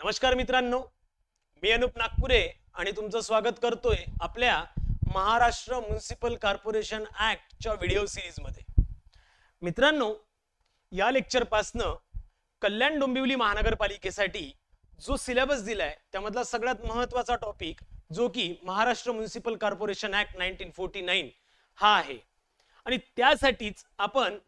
नमस्कार मित्रांनो, मी अनुप नागपुरे आणि तुमचं स्वागत करतोय आपल्या महाराष्ट्र म्युनिसिपल कॉर्पोरेशन ऍक्टच्या व्हिडिओ सिरीज मध्ये। मित्रांनो, या लेक्चर पासनं कल्याण डोंबिवली महानगरपालिकेसाठी जो सिलेबस दिलाय त्यामधला सगळ्यात महत्त्वाचा टॉपिक जो की महाराष्ट्र म्युनिसिपल कॉर्पोरेशन ऍक्ट 1949 हा आहे आणि त्यासाठीच आपण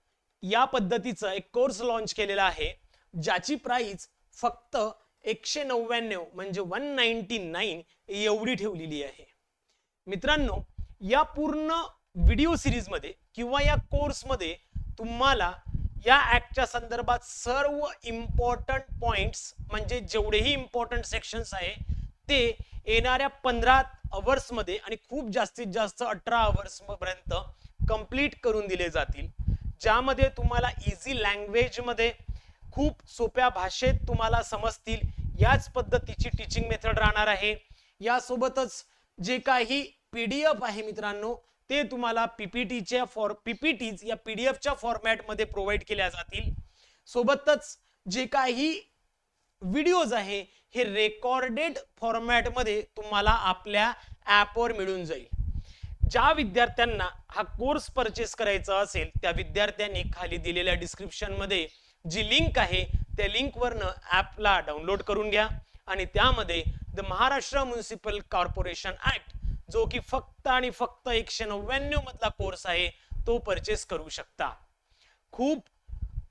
या पद्धतीचा एक कोर्स लॉन्च केलेला आहे ज्याची प्राइस फक्त 199 म्हणजे 199 एवढी ठेवलेली आहे। मित्रांनो, या पूर्ण व्हिडिओ सिरीज मध्ये किंवा या कोर्स मध्ये तुम्हाला या ऍक्टच्या संदर्भात सर्व इम्पॉर्टंट पॉइंट्स म्हणजे जेवढेही इम्पॉर्टंट सेक्शन्स आहे ते येणाऱ्या 15 आवर्स मध्ये आणि खूप जास्तीत जास्त 18 आवर्स पर्यंत कंप्लीट करून दिले जातील, ज्यामध्ये तुम्हाला इझी लँग्वेज मध्ये खूप सोप्या भाषेत तुम्हाला समजतील याच पद्धतीची टीचिंग मेथड राहणार आहे। यासोबतच जे काही पीडीएफ आहे मित्रांनो ते तुम्हाला पीपीटीज या पीडीएफच्या फॉर्मॅट मध्ये प्रोव्हाइड केल्या जातील। सोबतच जे काही व्हिडिओज आहे हे रेकॉर्डेड फॉर्मॅट मध्ये तुम्हाला आपल्या ॲपवर मिळून जाईल। ज्या विद्यार्थ्यांना हा कोर्स परचेस करायचा असेल त्या विद्यार्थ्यांनी खाली दिलेल्या डिस्क्रिप्शन मध्ये जी लिंक आहे त्या लिंक वरनं ॲपला डाउनलोड करून घ्या आणि त्यामध्ये the Maharashtra municipal corporation act जो की फक्त आणि फक्त 199 मधला कोर्स आहे तो परचेस करू शकता। खूप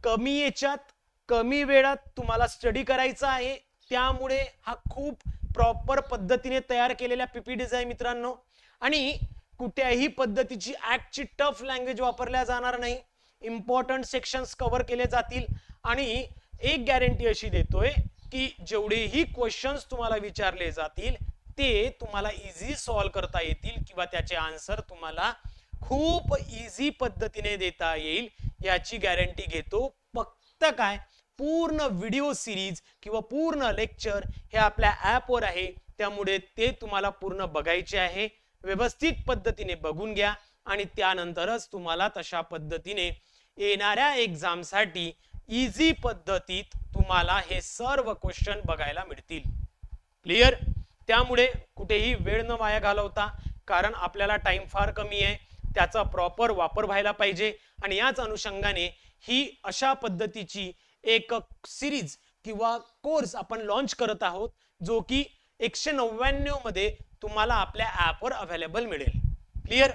कमी याच्यात कमी वेळात तुम्हाला स्टडी करायचा आहे, त्यामुळे हा खूप प्रॉपर पद्धतीने तयार केलेला पीपीटीज आहे मित्रांनो आणि कुठल्याही पद्धतीची ऍक्टची टफ लँग्वेज वापरल्या जाणार नाही। इम्पॉर्टंट सेक्शन्स कव्हर केले जातील आणि एक गॅरंटी अशी देतोय की जेवढेही क्वेश्चन्स तुम्हाला विचारले जातील ते तुम्हाला इझी सॉल्व करता येतील किंवा त्याचे आन्सर तुम्हाला खूप इझी पद्धतीने देता येईल याची गॅरंटी घेतो। फक्त काय, पूर्ण व्हिडिओ सिरीज किंवा पूर्ण लेक्चर हे आपल्या ॲपवर आहे, त्यामुळे ते तुम्हाला पूर्ण बघायचे आहे। व्यवस्थित पद्धतीने बघून घ्या आणि त्यानंतरच तुम्हाला तशा पद्धतीने येणाऱ्या एक्झामसाठी इझी पद्धतीत तुम्हाला हे सर्व क्वेश्चन बघायला मिळतील। क्लियर? त्यामुळे कुठेही वेळ न वाया घालवता, कारण आपल्याला टाइम फार कमी आहे, त्याचा प्रॉपर वापर व्हायला पाहिजे आणि याच अनुषंगाने ही अशा पद्धतीची एक सिरीज किंवा कोर्स आपण लॉन्च करत आहोत जो की 199 मध्ये तुम्हाला आपल्या ॲपवर अवेलेबल मिळेल। क्लियर?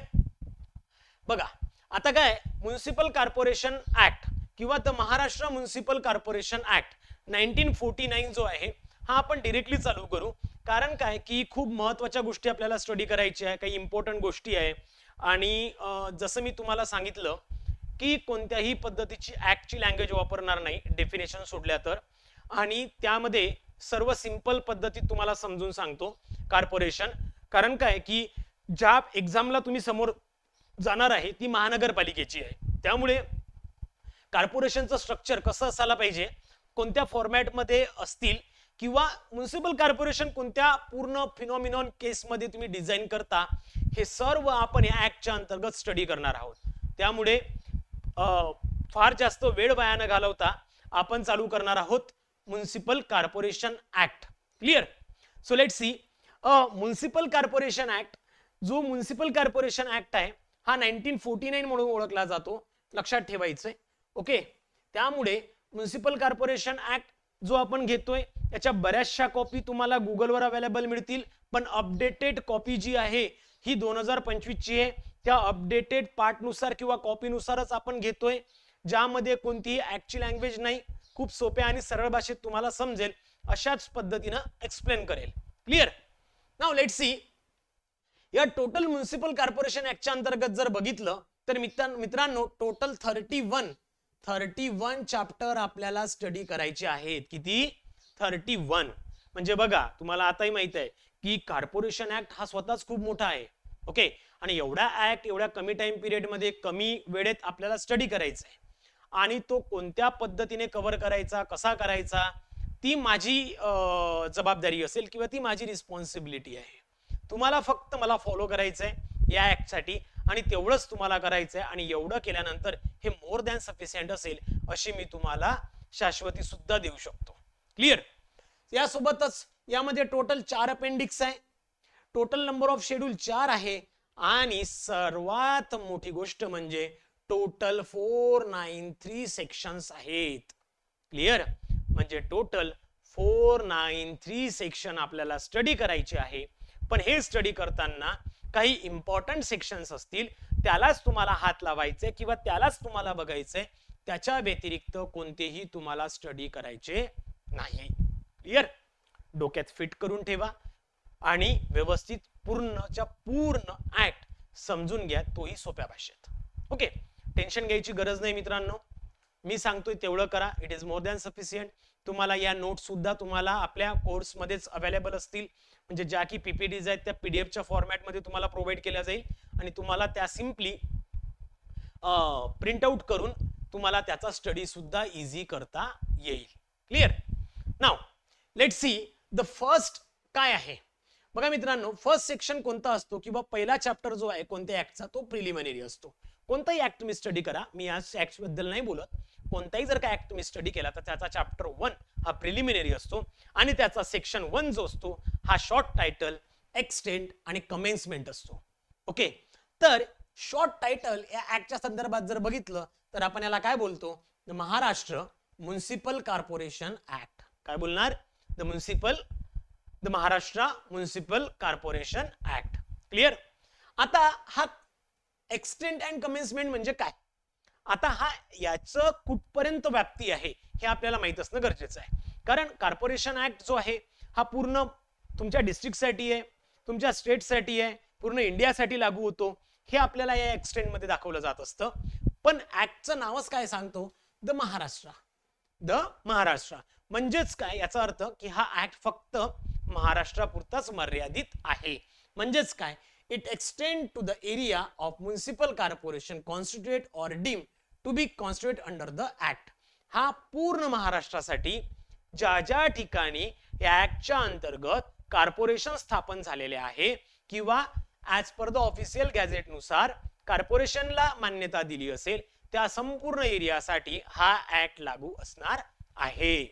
बघा, आता काय, म्युनिसिपल कॉर्पोरेशन ऍक्ट किंवा the Maharashtra municipal corporation act 1949 जो आहे हा आपण डायरेक्टली चालू करू, कारण काय की खूप महत्त्वाच्या गोष्टी आपल्याला स्टडी करायची आहे, काही इम्पॉर्टंट गोष्टी आहे आणि जसं मी तुम्हाला सांगितलं की कोणत्याही पद्धतीची ऍक्टची लँग्वेज वापरणार नाही डेफिनेशन सोडल्या तर, आणि त्यामध्ये सर्व सिंपल पद्धतीत तुम्हाला समजून सांगतो कॉर्पोरेशन। कारण काय की ज्या एक्झामला तुम्ही समोर जाणार आहे ती महानगरपालिकेची आहे, त्यामुळे कॉर्पोरेशनचं स्ट्रक्चर कसं असायला पाहिजे, कोणत्या फॉर्मॅट मध्ये असतील किंवा म्युनिसिपल कॉर्पोरेशन कोणत्या पूर्ण फिनॉमिनॉन केस मध्ये तुम्ही डिझाइन करता, हे सर्व आपण या ऍक्टच्या अंतर्गत स्टडी करणार आहोत। त्यामुळे फार जास्त वेळ वाया न घालवता आपण चालू करणार आहोत municipal corporation act. Clear? So let's see, municipal corporation act जो म्युनिसिपल कॉर्पोरेशन ऍक्ट आहे हा 1949 म्हणून ओळखला जातो, लक्षात ठेवायचंय। ओके, त्यामुळे म्युनिसिपल कॉर्पोरेशन ऍक्ट जो आपण घेतोय याच्या बऱ्याचशा कॉपी तुम्हाला गुगलवर अवेलेबल मिळतील, पण अपडेटेड कॉपी जी आहे ही 2025 ची आहे। त्या अपडेटेड पार्ट नुसार किंवा कॉपी नुसारच आपण घेतोय, ज्यामध्ये कोणतीही ऍक्टची लँग्वेज नाही, खूप सोप्या आणि सरळ भाषेत तुम्हाला समजेल अशाच पद्धतीने एक्सप्लेन करेल। क्लियर? नाउ लेट्स सी, या टोटल म्युनिसिपल कॉर्पोरेशन ऍक्टच्या अंतर्गत जर बघितलं तर मित्रांनो टोटल 31 चॅप्टर आपल्याला स्टडी करायचे आहेत। किती? 31। म्हणजे बघा, तुम्हाला आताही माहित आहे की कॉर्पोरेशन ऍक्ट हा स्वतःच खूप मोठा आहे। ओके, आणि एवढा ऍक्ट एवढ्या कमी टाइम पिरियड मध्ये कमी वेळेत आपल्याला स्टडी करायचा आहे आणि तो कोणत्या पद्धतीने कव्हर करायचा, कसा करायचा, ती माझी जबाबदारी असेल किंवा ती माझी रिस्पॉन्सिबिलिटी आहे। तुम्हाला फक्त मला फॉलो करायचंय या ऍक्ट साठी आणि तेवढंच तुम्हाला करायचंय, आणि एवढं केल्यानंतर हे मोर दॅन सफिशियंट असेल अशी मी तुम्हाला शाश्वती सुद्धा देऊ शकतो। क्लियर? यासोबतच यामध्ये टोटल 4 अपेंडिक्स आहे, टोटल नंबर ऑफ शेड्यूल 4 आहे आणि सर्वात मोठी गोष्ट म्हणजे टोटल 493 सेक्शन्स आहेत. क्लिअर? म्हणजे टोटल 493 सेक्शन आपल्याला स्टडी करायचे आहे. पण हे स्टडी करताना काही इम्पॉर्टंट सेक्शन्स असतील, त्यालाच तुम्हाला हात लावायचे किंवा त्यालाच तुम्हाला बघायचंय, त्याच्या व्यतिरिक्त कोणतेही तुम्हाला स्टडी करायचे नाही. क्लिअर? डोक्यात फिट करून ठेवा आणि व्यवस्थित पूर्णच्या पूर्ण ऍक्ट समजून घ्या, तोही सोप्या भाषेत. ओके, टेन्शन घ्यायची गरज नाही मित्रांनो, मी सांगतोय तेवढं करा, it is more than sufficient. तुम्हाला या नोट्स सुद्धा तुम्हाला आपल्या कोर्स मध्येच अवेलेबल असतील, म्हणजे ज्या की पीपीटीज आहेत त्या पीडीएफच्या फॉर्मॅट मध्ये तुम्हाला प्रोव्हाइड केल्या जाईल आणि तुम्हाला त्या सिम्पली प्रिंट आउट करून तुम्हाला त्याचा स्टडी सुद्धा इझी करता येईल. Clear? Now let's see the first काय आहे. बघा मित्रांनो, फर्स्ट सेक्शन कोणता असतो किंवा पहिला चॅप्टर जो आहे कोणत्या ऍक्टचा, तो प्रिलिमिनरी असतो. कोणताही ऍक्ट तुम्ही स्टडी करा, मी या ऍक्ट बद्दल नाही बोलत, कोणताही जर का ऍक्ट तुम्ही स्टडी केला तर त्याचा चॅप्टर 1 हा प्रिलिमिनरी असतो आणि त्याचा सेक्शन 1 जो असतो हा शॉर्ट टायटल, एक्सटेंट आणि कमेन्समेंट असतो. ओके, तर शॉर्ट टायटल या ऍक्टच्या संदर्भात जर बघितलं तर आपण याला काय बोलतो, the Maharashtra municipal corporation act. काय बोलणार? The Maharashtra municipal corporation act. Clear? आता हा एक्सटेंट अँड कमेन्समेंट म्हणजे काय, आता हा याचं कुठपर्यंत व्याप्ती आहे हे आपल्याला माहित असणं गरजेचं आहे. कारण कॉर्पोरेशन ऍक्ट जो आहे हा पूर्ण तुमच्या डिस्ट्रिक्टसाठी आहे, तुमच्या स्टेटसाठी आहे, पूर्ण इंडियासाठी लागू होतो, हे आपल्याला या एक्सटेंट मध्ये दाखवलं जात असतं. पण ऍक्टचं नावच काय सांगतो, द महाराष्ट्र. द महाराष्ट्र म्हणजेच काय, याचा अर्थ की हा ऍक्ट फक्त महाराष्ट्रापुरताच मर्यादित आहे. म्हणजेच काय, it extend to the area of municipal corporation constituted or deemed to be constituted under the act. हा पूर्ण महाराष्ट्रासाठी ज्या ज्या ठिकाणी या ऍक्टच्या अंतर्गत कॉर्पोरेशन स्थापन झालेले आहे किंवा as per the official gadget नुसार कॉर्पोरेशनला मान्यता दिली असेल, त्या संपूर्ण एरियासाठी हा ऍक्ट लागू असणार आहे.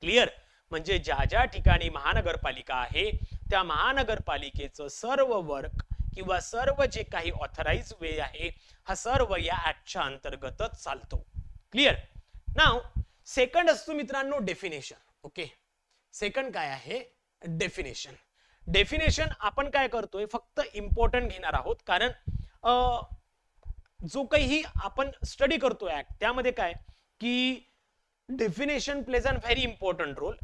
क्लिअर? म्हणजे ज्या ज्या ठिकाणी महानगरपालिका आहे त्या महानगरपालिकेचं सर्व वर्क किंवा सर्व जे काही ऑथराइज वे आहे हा सर्व या ऍक्टच्या अंतर्गतच चालतो. क्लिअर? नाउ सेकंड असतो मित्रांनो डेफिनेशन. ओके, सेकंड काय आहे, डेफिनेशन. डेफिनेशन आपण काय करतोय, फक्त इम्पॉर्टंट घेणार आहोत, कारण जो काही आपण स्टडी करतोय ऍक्ट त्यामध्ये काय की definition plays a very important role,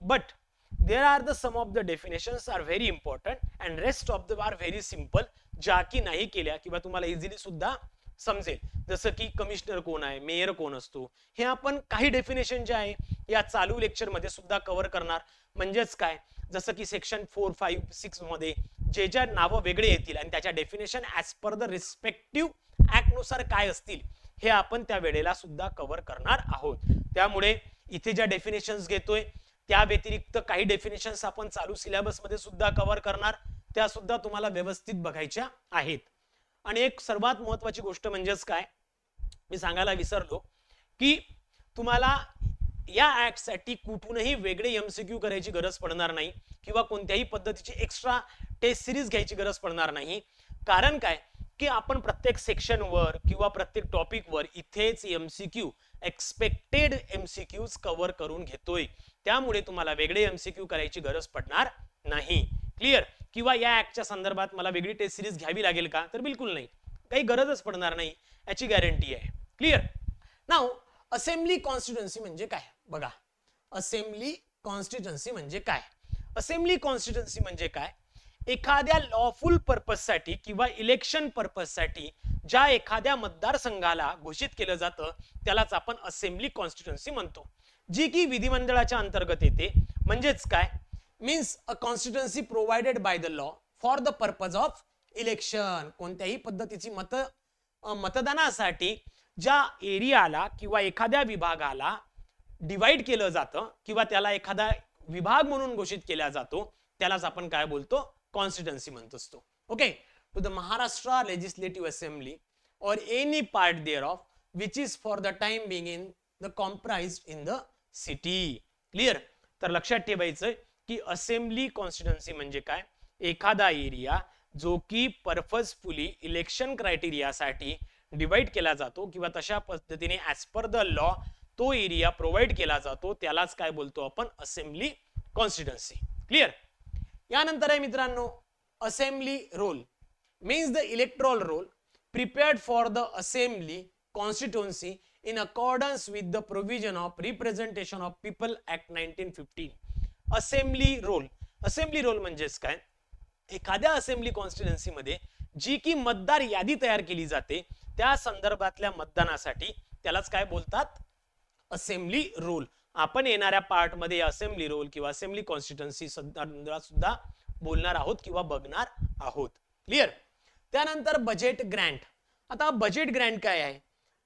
but there are the some of the definitions are very important and rest of them are very simple, ज्या की नाही केल्या किंवा तुम्हाला इझिली सुद्धा समजेल. जसं की कमिशनर कोण आहे, मेयर कोण असतो, हे आपण काही डेफिनेशन जे आहे या चालू लेक्चर मध्ये सुद्धा कव्हर करणार. म्हणजेच काय, जसं की सेक्शन 4, 5, 6 मध्ये जे ज्या नावं वेगळे येतील आणि त्याच्या definition as per the respective act नुसार काय असतील हे आपण त्या वेळेला सुद्धा कव्हर करणार आहोत. त्यामुळे इथे ज्या डेफिनेशन्स घेतोय त्या व्यतिरिक्त काही डेफिनेशन्स आपण चालू सिलेबस मध्ये सुद्धा कव्हर करणार, त्या सुद्धा तुम्हाला व्यवस्थित बघायच्या आहेत. आणि एक सर्वात महत्वाची गोष्ट म्हणजेच काय, मी सांगायला विसरलो की तुम्हाला या ऍक्ट साठी कुठूनही वेगळे एमसीक्यू करायची गरज पडणार नाही किंवा कोणत्याही पद्धतीची एक्स्ट्रा टेस्ट सिरीज घ्यायची गरज पडणार नाही. कारण काय की आपण प्रत्येक सेक्शन वर किंवा प्रत्येक टॉपिक वर इथेच एमसीक्यू, एक्सपेक्टेड एमसीक्यूज कव्हर करून घेतोय. त्यामुळे तुम्हाला वेगळे एमसीक्यू करायची गरज पडणार नाही. क्लिअर? किंवा या ऍक्टच्या संदर्भात मला वेगळी टेस्ट सिरीज घ्यावी लागेल का, तर बिलकुल नाही, काही गरजच पडणार नाही, याची गॅरंटी आहे. क्लिअर? नाउ असेंब्ली कॉन्स्टिट्युएन्सी म्हणजे काय बघा. असेंब्ली कॉन्स्टिट्युएन्सी म्हणजे काय, असेंब्ली कॉन्स्टिट्युएन्सी म्हणजे काय, एखाद्या लॉफुल पर्पज साठी किंवा इलेक्शन पर्पज साठी ज्या एखाद्या मतदारसंघाला घोषित केलं जातं त्यालाच आपण असेंब्ली कॉन्स्टिट्युएन्सी म्हणतो, जी की विधिमंडळाच्या अंतर्गत येते. म्हणजेच काय, means a constituency provided by the law for the purpose of election. कोणत्याही पद्धतीची मतदानासाठी ज्या एरियाला किंवा एखाद्या विभागाला डिवाइड केलं जातं किंवा त्याला एखादा विभाग म्हणून घोषित केला जातो त्यालाच आपण काय बोलतो, कॉन्स्टिट्युएन्सी म्हणत असतो. Okay, to the Maharashtra legislative assembly or any part thereof which is for the time being in the comprised in the city. Clear? तर लक्षात ठेवायचं की असेंब्ली कॉन्स्टिट्युएन्सी म्हणजे काय, एखादा एरिया जो की पर्पजफुली इलेक्शन क्रायटेरियासाठी डिवाइड केला जातो किंवा तशा पद्धतीने ऍज पर द लॉ तो एरिया प्रोव्हाइड केला जातो, त्यालाच काय बोलतो आपण, असेंब्ली कॉन्स्टिट्युएन्सी. क्लिअर. यानंतर आहे मित्रांनो assembly roll means the electoral roll prepared for the assembly constituency in accordance with the provision of representation of people act 1915. Assembly roll म्हणजेच काय, एखाद्या असेंब्ली कॉन्स्टिट्युएन्सी मध्ये जी की मतदार यादी तयार केली जाते त्या संदर्भातल्या मतदानासाठी त्यालाच काय बोलतात, असेंब्ली रोल. आपण येणाऱ्या पार्ट मध्ये असेंब्ली रोल किंवा असेंब्ली कॉन्स्टिट्युएन्सी सुद्धा बोलणार आहोत किंवा बघणार आहोत. क्लिअर. त्यानंतर बजेट ग्रँट. आता बजेट ग्रँट काय आहे,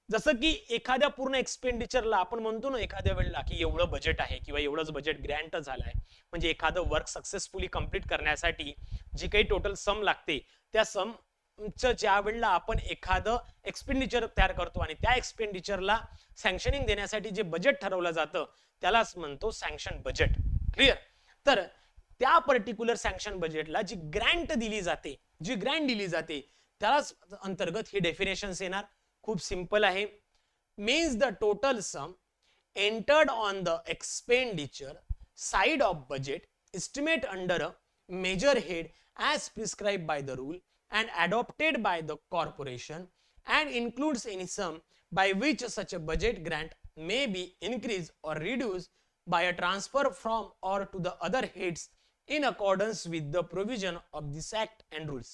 जसं की एखाद्या पूर्ण एक्सपेंडिचरला आपण म्हणतो ना एखाद्या वेळेला की एवढं बजेट आहे किंवा एवढंच बजेट ग्रँट झालंय, म्हणजे एखादं वर्क सक्सेसफुली कंप्लीट करण्यासाठी जी काही टोटल सम लागते त्या समचं ज्या वेळेला आपण एखादं एक्सपेंडिचर तयार करतो आणि त्या एक्सपेंडिचरला सँक्शनिंग देण्यासाठी जे बजेट ठरवलं जातं त्यालाच म्हणतो सँक्शन बजेट. क्लिअर. तर त्या पर्टिक्युलर सँक्शन बजेटला जी ग्रँट दिली जाते त्यालाच अंतर्गत ही डेफिनेशन्स येणार. खूप सिंपल आहे. Means the total sum entered on the expenditure side of budget estimate under a major head as prescribed by the rule and adopted by the corporation and includes any sum by which such a budget grant may be increased or reduced by a transfer from or to the other heads in accordance with the provision of this act and rules.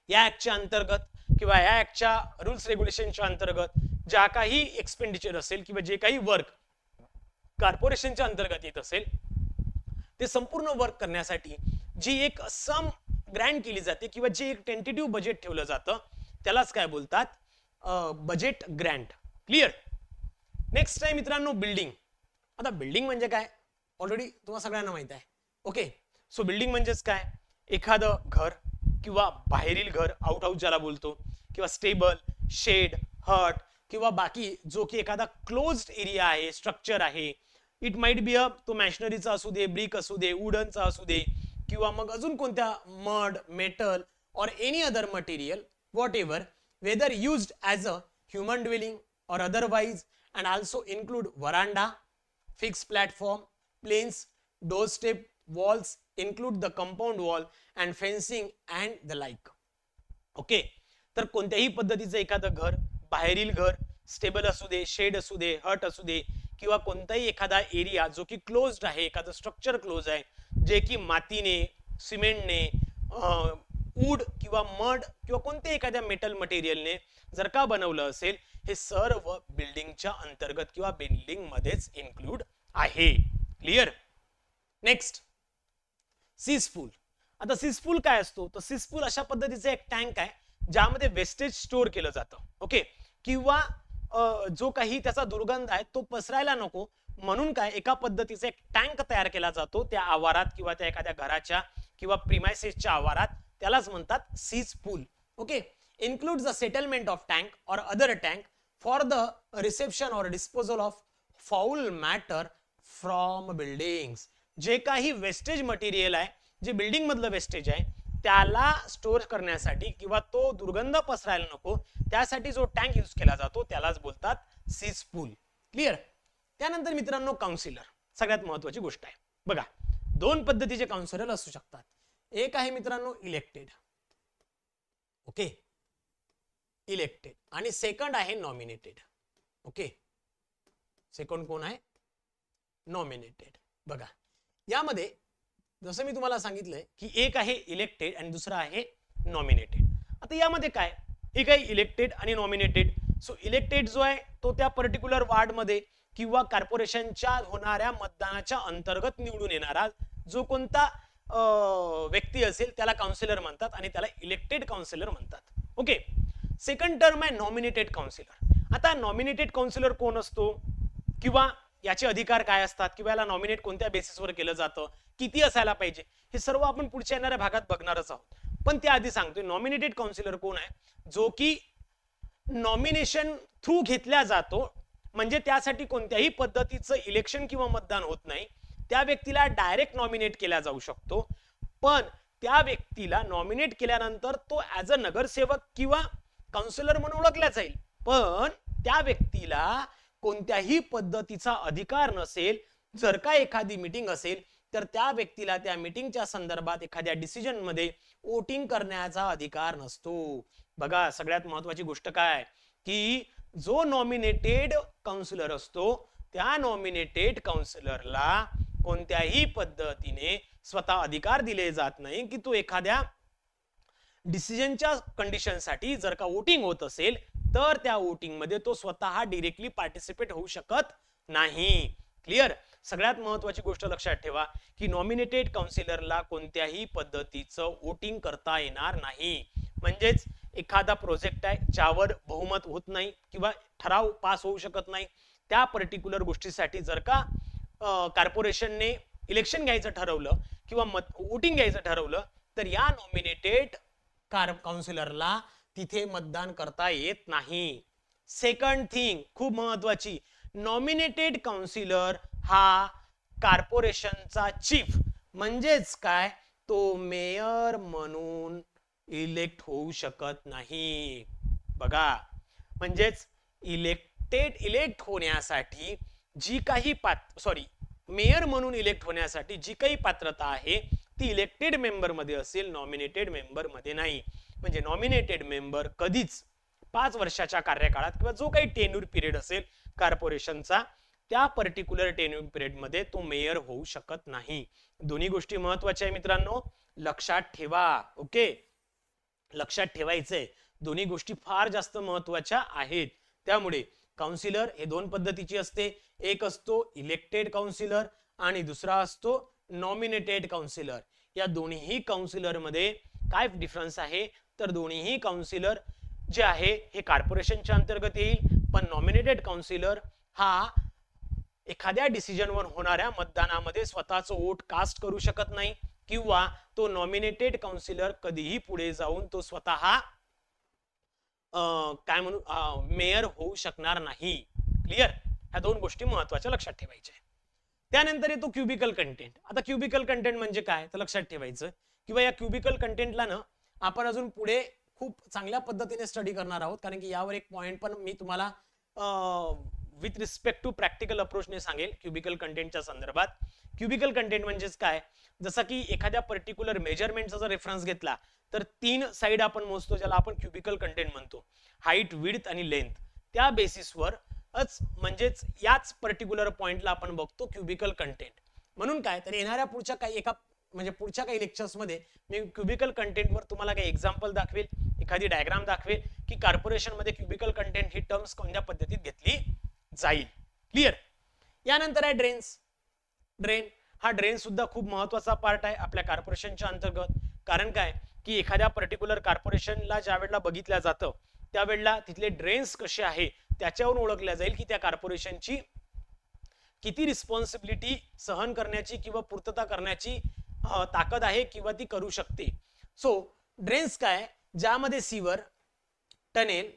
या ऍक्टच्या अंतर्गत किंवा या ऍक्टच्या rules रेग्युलेशनच्या अंतर्गत ज्या काही expenditure असेल किंवा जे काही वर्क कॉर्पोरेशनच्या अंतर्गत येत असेल ते संपूर्ण वर्क करण्यासाठी जी एक सम ग्रँट केली जाते किंवा जे एक टेंटेटिव्ह बजेट ठेवलं जातं त्यालाच काय बोलतात, बजेट ग्रँट. क्लिअर. नेक्स्ट आहे मित्रांनो बिल्डिंग. आता बिल्डिंग म्हणजे काय ऑलरेडी तुम्हाला सगळ्यांना माहित आहे. ओके. सो बिल्डिंग म्हणजेच काय, एखादं घर किंवा बाहेरील घर आउट हाऊस ज्याला बोलतो किंवा स्टेबल, शेड, हट किंवा बाकी जो की एखादा क्लोज्ड एरिया आहे, स्ट्रक्चर आहे. इट माइट बी अ तो मॅशनरीचा असू दे, ब्रिक असू दे, वुडनचा असू दे किंवा मग अजून कोणत्या mud, metal or any other material whatever whether used as a human dwelling or otherwise and also include veranda, fixed platform, planes, doorstep, walls, include the compound wall and fencing and the like. Okay. तर कोणत्याही पद्धतीचं एखादं घर, बाहेरील घर, stable असू दे, shade असू दे, हट असू दे किंवा कोणताही एखादा एरिया जो की क्लोज्ड आहे, एखादं स्ट्रक्चर क्लोज आहे जे की मातीने, सिमेंटने, वूड किंवा मड किंवा कोणत्याही एखाद्या मेटल मटेरियलने जर का बनवलं असेल हे सर्व बिल्डिंगच्या अंतर्गत किंवा बिल्डिंग मध्येच इन्क्लूड आहे. क्लिअर. नेक्स्ट सीसपूल. आता सीसपूल काय असतो, तर सीसपूल अशा पद्धतीचा एक टँक आहे ज्यामध्ये वेस्टेज स्टोअर केलं जातं. ओके. किंवा जो काही त्याचा दुर्गंध आहे तो पसरायला नको म्हणून काय एका पद्धतीचा एक टँक तयार केला जातो त्या आवारात किंवा त्या एखाद्या घराच्या किंवा प्रिमायसेसच्या आवारात, त्यालाच म्हणतात सीसपूल. Okay. includes the settlement of tank or other tank for the reception or disposal of foul matter from buildings. जे काही वेस्टेज मटेरियल आहे, जे बिल्डिंग मधलं वेस्टेज आहे त्याला स्टोअर करण्यासाठी किंवा तो दुर्गंध पसरायला नको त्यासाठी जो टँक यूज केला जातो त्यालाच बोलतात सीसपूल. क्लिअर. त्यानंतर मित्रांनो काउन्सिलर सगळ्यात महत्वाची गोष्ट आहे. बघा दोन पद्धतीचे काउन्सिलर असू शकतात. एक आहे मित्रांनो इलेक्टेड. ओके. इलेक्टेड आणि सेकंड आहे नॉमिनेटेड. ओके. सेकंड कोण आहे, नॉमिनेटेड. बघा यामध्ये जसं मी तुम्हाला सांगितलंय की एक आहे इलेक्टेड आणि दुसरा आहे नॉमिनेटेड. आता यामध्ये काय, एक आहे इलेक्टेड आणि नॉमिनेटेड. सो इलेक्टेड जो आहे तो त्या पर्टिक्युलर वार्ड मध्ये किंवा कॉर्पोरेशनच्या होणाऱ्या मतदानाच्या अंतर्गत निवडून येणारा जो कोणता व्यक्ती असेल त्याला काउन्सिलर म्हणतात आणि त्याला इलेक्टेड काउन्सिलर म्हणतात. ओके. सेकंड टर्म आहे नॉमिनेटेड काउन्सिलर. आता नॉमिनेटेड काउन्सिलर कोण असतो किंवा याचे अधिकार काय असतात किंवा याला नॉमिनेट कोणत्या बेसिसवर केलं जातं, किती असायला पाहिजे, हे सर्व आपण पुढच्या येणाऱ्या भागात बघणारच आहोत. पण त्याआधी सांगतोय नॉमिनेटेड काउन्सिलर कोण आहे, जो की नॉमिनेशन थ्रू घेतला जातो, म्हणजे त्यासाठी कोणत्याही पद्धतीचं इलेक्शन किंवा मतदान होत नाही. त्या व्यक्तीला डायरेक्ट नॉमिनेट केला जाऊ शकतो, पण त्या व्यक्तीला नॉमिनेट केल्यानंतर तो ऍज अ नगरसेवक किंवा काउन्सिलर म्हणून ओळखला जाईल, पण त्या व्यक्तीला कोणत्याही पद्धतीचा अधिकार नसेल. जर का एखादी मीटिंग असेल तर त्या व्यक्तीला त्या मीटिंगच्या संदर्भात एखाद्या डिसिजन मध्ये वोटिंग करण्याचा अधिकार नसतो. बघा, सगळ्यात महत्वाची गोष्ट काय की जो नॉमिनेटेड काउन्सिलर असतो त्या नॉमिनेटेड काउन्सिलरला कोणत्याही पद्धतीने स्वतः अधिकार दिले जात नाही की तो एखाद्या डिसिजनच्या कंडिशनसाठी जर का वोटिंग होत असेल तर त्या वोटिंग मध्ये तो स्वतः डायरेक्टली पार्टिसिपेट होऊ शकत नाही. क्लिअर? सगळ्यात महत्वाची गोष्ट लक्षात ठेवा की नॉमिनेटेड काउन्सिलरला कोणत्याही पद्धतीचं वोटिंग करता येणार नाही. म्हणजेच एखादा प्रोजेक्ट आहे ज्यावर बहुमत होत नाही किंवा ठराव पास होऊ शकत नाही, त्या पर्टिक्युलर गोष्टीसाठी जर का कॉर्पोरेशनने इलेक्शन घ्यायचं ठरवलं किंवा वोटिंग घ्यायचं ठरवलं तर या नॉमिनेटेड काउन्सिलरला तिथे मतदान करता येत नाही. सेकंड थिंग खूप महत्वाची, नॉमिनेटेड काउन्सिलर हा कॉर्पोरेशनचा चीफ म्हणजेच काय, तो मेयर म्हणून इलेक्ट होऊ शकत नाही. बघा, म्हणजेच इलेक्ट होण्यासाठी जी काही मेयर म्हणून इलेक्ट होण्यासाठी जी काही पात्रता आहे ती इलेक्टेड मेंबर मध्ये असेल, नॉमिनेटेड मेंबर मध्ये नाही. म्हणजे नॉमिनेटेड मेंबर कधीच 5 वर्षाच्या कार्यकाळात किंवा जो काही टेन्यूर पिरियड असेल कॉर्पोरेशनचा त्या पर्टिक्युलर टेन्यूर पिरियड मध्ये तो मेयर होऊ शकत नाही. दोन्ही गोष्टी महत्वाच्या आहे मित्रांनो, लक्षात ठेवा. ओके, लक्षात ठेवायचंय, दोन्ही गोष्टी फार जास्त महत्वाच्या आहेत. त्यामुळे काउन्सिलर हे दोन पद्धतीची असते, एक असतो इलेक्टेड काउन्सिलर आणि दुसरा असतो नॉमिनेटेड काउन्सिलर. या दोन्ही काउन्सिलर मध्ये काय डिफरन्स आहे तर दोन्हीही काउन्सिलर जे आहे हे कॉर्पोरेशनच्या अंतर्गत येईल, पण नॉमिनेटेड काउन्सिलर हा एखाद्या डिसिजनवर होणाऱ्या मतदानामध्ये स्वतःचं वोट कास्ट करू शकत नाही किंवा तो नॉमिनेटेड काउन्सिलर कधीही पुढे जाऊन तो स्वतः काय म्हणू मेयर होऊ शकणार नाही. क्लिअर? ह्या दोन गोष्टी महत्वाच्या लक्षात ठेवायच्या. त्यानंतर येतो क्युबिकल कंटेंट. आता क्युबिकल कंटेंट म्हणजे काय तर लक्षात ठेवायचं किंवा या क्युबिकल कंटेंटला ना आपण अजून पुढे खूप चांगल्या पद्धतीने स्टडी करणार आहोत, कारण की यावर एक पॉइंट पण मी तुम्हाला विथ रिस्पेक्ट टू प्रॅक्टिकल अप्रोचने सांगेल क्युबिकल कंटेंटच्या संदर्भात. क्युबिकल कंटेंट म्हणजेच काय, जसं की एखाद्या पर्टिक्युलर मेजरमेंटचा जर रेफरन्स घेतला तर 3 साइड आपण मोजतो ज्याला आपण क्युबिकल कंटेंट म्हणतो, हाईट, विड्थ आणि लेंथ. त्या बेसिसवर म्हणजेच याच पर्टिक्युलर पॉइंटला आपण बघतो क्युबिकल कंटेंट. म्हणून काय तर येणाऱ्या पुढच्या काही लेक्चर्स मध्ये मी क्युबिकल कंटेंटवर तुम्हाला काही एक्झाम्पल दाखवेल, एखादी डायग्राम दाखवेल की कॉर्पोरेशन मध्ये क्युबिकल कंटेंट ही टर्म्स कोणत्या पद्धतीत घेतली जाईल. क्लिअर? यानंतर आहे ड्रेन्स. ड्रेन सुद्धा खूप महत्वाचा पार्ट आहे आपल्या कॉर्पोरेशनच्या अंतर्गत. कारण काय की एखाद्या पर्टिक्युलर कॉर्पोरेशनला ज्या वेळेला बघितल्या जातं त्यावेळेला तिथले ड्रेन्स कसे आहे त्याच्यावरून ओळखल्या जाईल की त्या कॉर्पोरेशनची किती रिस्पॉन्सिबिलिटी सहन करण्याची किंवा पूर्तता करण्याची ताकद आहे किंवा ती करू शकते. सो ड्रेन्स काय, ज्यामध्ये सीवर, tunnel,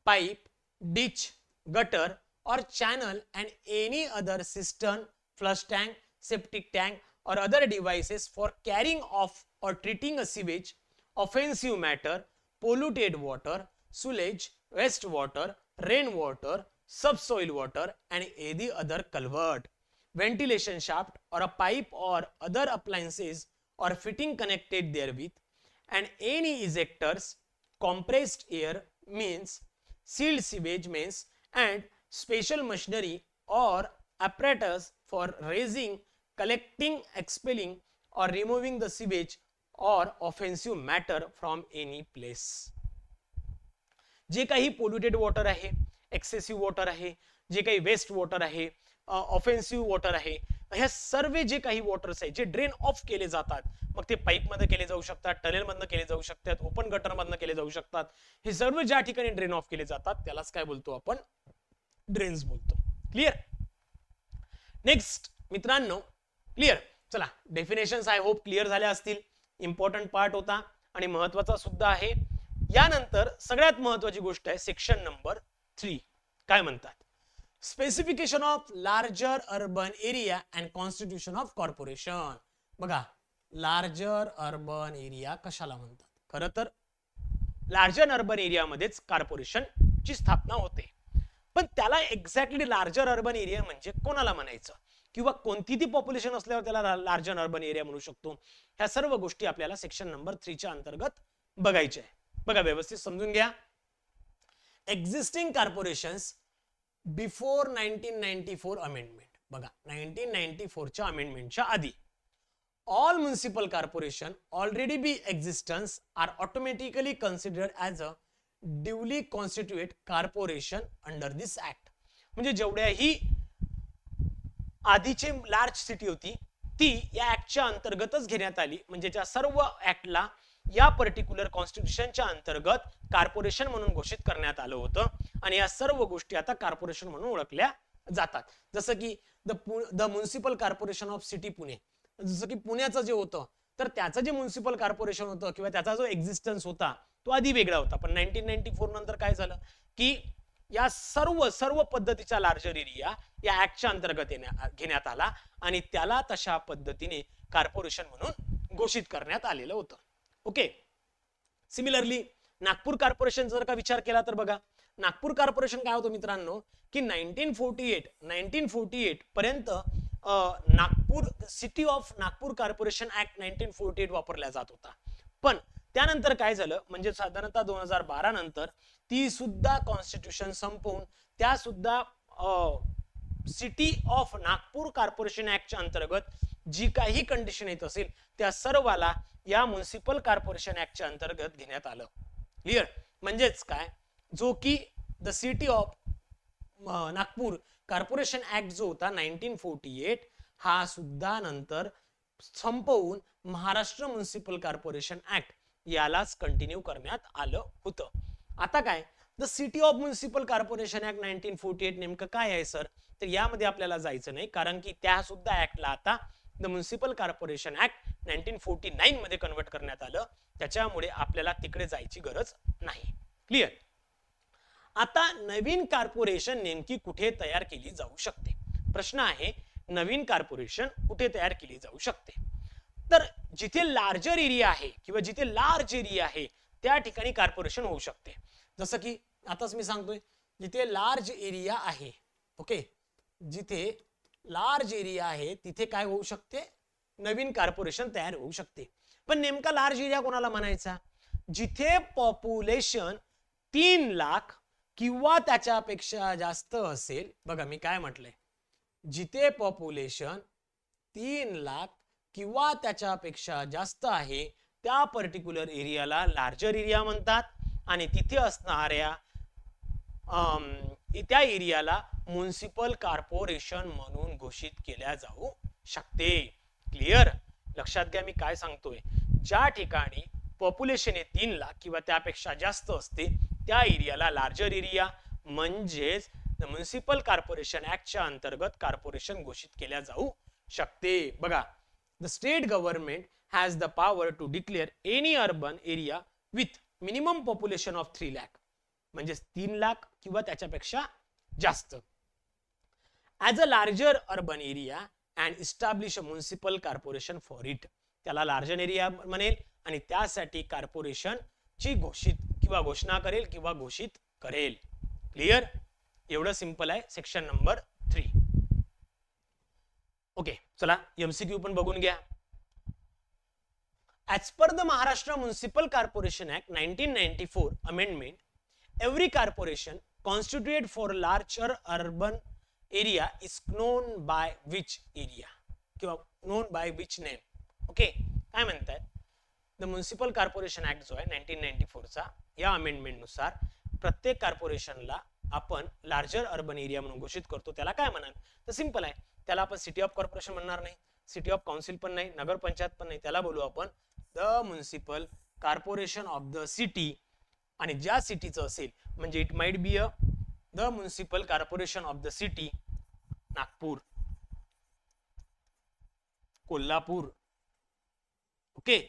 pipe, ditch, gutter or channel and any other cistern, flush tank, septic tank or other devices for carrying off or treating a sewage, offensive matter, polluted water, sewage, wastewater, rainwater, subsoil water and any other culvert, ventilation shaft or a pipe or other appliances or fitting connected therewith, and any ejectors, compressed air means, sealed sewage means, and special machinery or apparatus for raising, collecting, expelling or removing the sewage or offensive matter from any place. जे काही polluted water आहे, excessive water आहे, जे काही waste water आहे, offensive water आहे, ह्या सर्व जे काही वॉटर्स आहे जे ड्रेन ऑफ केले जातात, मग ते पाईप मध्ये केले जाऊ शकतात, टनेल मधनं केले जाऊ शकतात, ओपन गटर मधनं केले जाऊ शकतात. हे सर्व ज्या ठिकाणी ड्रेन ऑफ केले जातात त्यालाच काय बोलतो आपण, ड्रेन्स बोलतो. क्लिअर? नेक्स्ट मित्रांनो, क्लिअर? चला, डेफिनेशन्स आय होप क्लिअर झाल्या असतील. इम्पॉर्टंट पार्ट होता आणि महत्वाचा सुद्धा आहे. यानंतर सगळ्यात महत्वाची गोष्ट आहे सेक्शन नंबर 3. काय म्हणतात, specification of larger urban area and constitution of corporation. बघा, लार्जर अर्बन एरिया कशाला म्हणतात? खरं तर लार्जर अर्बन एरियामध्येच कॉर्पोरेशनची स्थापना होते. पण त्याला एक्झॅक्टली लार्जर अर्बन एरिया म्हणजे कोणाला म्हणायचं किंवा कोणती ती पॉप्युलेशन असल्यावर त्याला लार्जर अर्बन एरिया म्हणू शकतो, ह्या सर्व गोष्टी आपल्याला सेक्शन नंबर 3 च्या अंतर्गत बघायच्या आहे. बघा, व्यवस्थित समजून घ्या. Existing corporations before 1994 amendment. बघा, 1994 च्या अमेंडमेंटच्या आधी all municipal corporation already be existence are automatically considered as a duly constituted corporation under this act. म्हणजे जेवढ्याही आधीची लार्ज सिटी होती ती या ऍक्टच्या अंतर्गतच घेण्यात आली. म्हणजे त्या सर्व ऍक्टला या पर्टिक्युलर कॉन्स्टिट्यूशनच्या अंतर्गत कॉर्पोरेशन म्हणून घोषित करण्यात आलं होतं आणि या सर्व गोष्टी आता कॉर्पोरेशन म्हणून ओळखल्या जातात. जसं की the municipal corporation of city Pune, जसं की पुण्याचं जे होतं तर त्याचं जे म्युनिसिपल कॉर्पोरेशन होतं किंवा त्याचा जो एक्झिस्टन्स होता तो आधी वेगळा होता. पण 1994 नंतर काय झालं की या सर्व पद्धतीचा लार्जर एरिया या ऍक्टच्या अंतर्गत घेण्यात आला आणि त्याला तशा पद्धतीने कॉर्पोरेशन म्हणून घोषित करण्यात आलेलं होतं. ओके. सिमिलरली नागपूर कॉर्पोरेशन जर का विचार केला तर बघा, नागपूर कॉर्पोरेशन काय होतं मित्रांनो की 1948 पर्यंत Nagpur city of Nagpur corporation act 1948 वापरला जात होता. पण त्यानंतर काय झालं म्हणजे साधारणतः 2012 नंतर ती सुद्धा कॉन्स्टिट्यूशन संपवून त्या सुद्धा सिटी ऑफ नागपूर कॉर्पोरेशन ऍक्टच्या अंतर्गत जी काही कंडिशन येत असेल त्या सर्वाला या म्युनिसिपल कॉर्पोरेशन ऍक्टच्या अंतर्गत घेण्यात आलं. क्लिअर? म्हणजेच काय, जो की the city of Nagpur corporation act जो होता 1948 हा सुद्धा नंतर संपवून महाराष्ट्र म्युनिसिपल कॉर्पोरेशन ऍक्ट यालाच कंटिन्यू करण्यात आलं होतं. आता काय, the city of municipal corporation act 1948 नेमकं काय आहे सर? तर यामध्ये आपल्याला जायचं नाही, कारण की त्या सुद्धा ऍक्टला आता द म्युनिसिपल कॉर्पोरेशन ऍक्ट 1949 मध्ये कन्वर्ट करण्यात आलं. त्याच्यामुळे आपल्याला तिकडे जायची गरज नाही. क्लिअर? आता नवीन कॉर्पोरेशन नेमकी कुठे तयार केली जाऊ शकते? प्रश्न आहे, नवीन कॉर्पोरेशन कुठे तयार केली जाऊ शकते? तर जिथे लार्जर एरिया आहे किंवा जिथे लार्ज एरिया आहे त्या ठिकाणी कॉर्पोरेशन होऊ शकते. जसं की आताच मी सांगतोय, जिथे लार्ज एरिया आहे, ओके, जिथे लार्ज एरिया आहे तिथे काय होऊ शकते? नवीन कॉर्पोरेशन तयार होऊ शकते. पण नेमका लार्ज एरिया कोणाला म्हणायचा? जिथे पॉप्युलेशन 3 लाख किंवा त्याच्यापेक्षा जास्त असेल. बघा मी काय म्हटलंय, जिथे पॉप्युलेशन 3 लाख किंवा त्याच्यापेक्षा जास्त आहे त्या पर्टिक्युलर एरियाला लार्जर एरिया म्हणतात आणि तिथे असणाऱ्या त्या एरियाला म्युनिसिपल कॉर्पोरेशन म्हणून घोषित केल्या जाऊ शकते. क्लिअर? लक्षात घ्या मी काय सांगतोय. ज्या ठिकाणी पॉप्युलेशन हे 3 लाख किंवा त्यापेक्षा जास्त असते त्या एरियाला लार्जर एरिया म्हणजेच म्युनिसिपल कॉर्पोरेशन ऍक्टच्या अंतर्गत कॉर्पोरेशन घोषित केल्या जाऊ शकते. बघा, the state government has the power to declare any urban area with minimum population of 3 lakh, म्हणजे 3 लाख किंवा त्याच्यापेक्षा जास्त, as a larger urban area and establish a municipal corporation for it. त्याला लार्जर एरिया म्हणेल आणि त्यासाठी कॉर्पोरेशन ची घोषणा करेल किंवा घोषित करेल. क्लिअर? एवढं सिंपल आहे सेक्शन नंबर 3. ओके, चला एमसीक्यू पण बघून घ्या. As per the Maharashtra municipal corporation act 1994 amendment, every corporation constituted for larger urban area is known by which area किंवा known by which name. Okay, काय म्हणतायत? द म्युनिसिपल कॉर्पोरेशन ऍक्ट जो आहे 1994 चा, या अमेंडमेंट नुसार प्रत्येक कॉर्पोरेशनला आपण लार्जर अर्बन एरिया म्हणून घोषित करतो. त्याला काय म्हणाल? तर सिंपल आहे, त्याला आपण सिटी ऑफ कॉर्पोरेशन म्हणणार नाही, सिटी ऑफ काउन्सिल पण नाही, नगर पंचायत पण नाही. त्याला बोलू आपण the municipal corporation of the city. आणि ज्या सिटीचं असेल म्हणजे it might be a the municipal corporation of the city Nagpur, Kolhapur. Okay,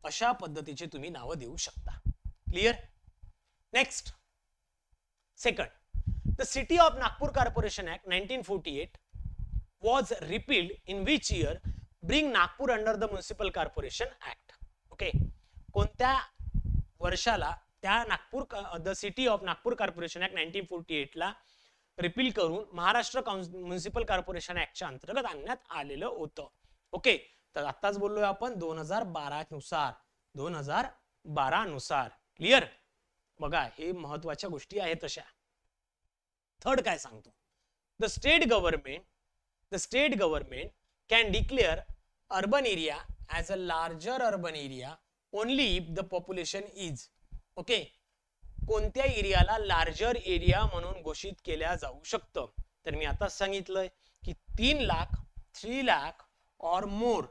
अशा पद्धतीचे तुम्ही नाव देऊ शकता. Clear? Next, second, the city of Nagpur corporation act 1948 was repealed in which year bring Nagpur under the municipal corporation act. Okay, कोणत्या वर्षाला त्या Nagpur the city of Nagpur corporation act 1948 ला repeal करून महाराष्ट्र म्युनिसिपल कॉर्पोरेशन ऍक्टच्या अंतर्गत आणण्यात आलेलं होतं. ओके, तर आताच बोललोय आपण 2012 नुसार, 2012 नुसार. क्लिअर? बघा, हे महत्वाच्या गोष्टी आहेत तशा. थर्ड काय सांगतो, the state government can declare urban area as a larger urban area only if the population is. Okay, कोणत्या एरियाला लार्जर एरिया म्हणून घोषित केल्या जाऊ शकतं? तर मी आता सांगितलंय की 3 लाख, 3 लाख और मोर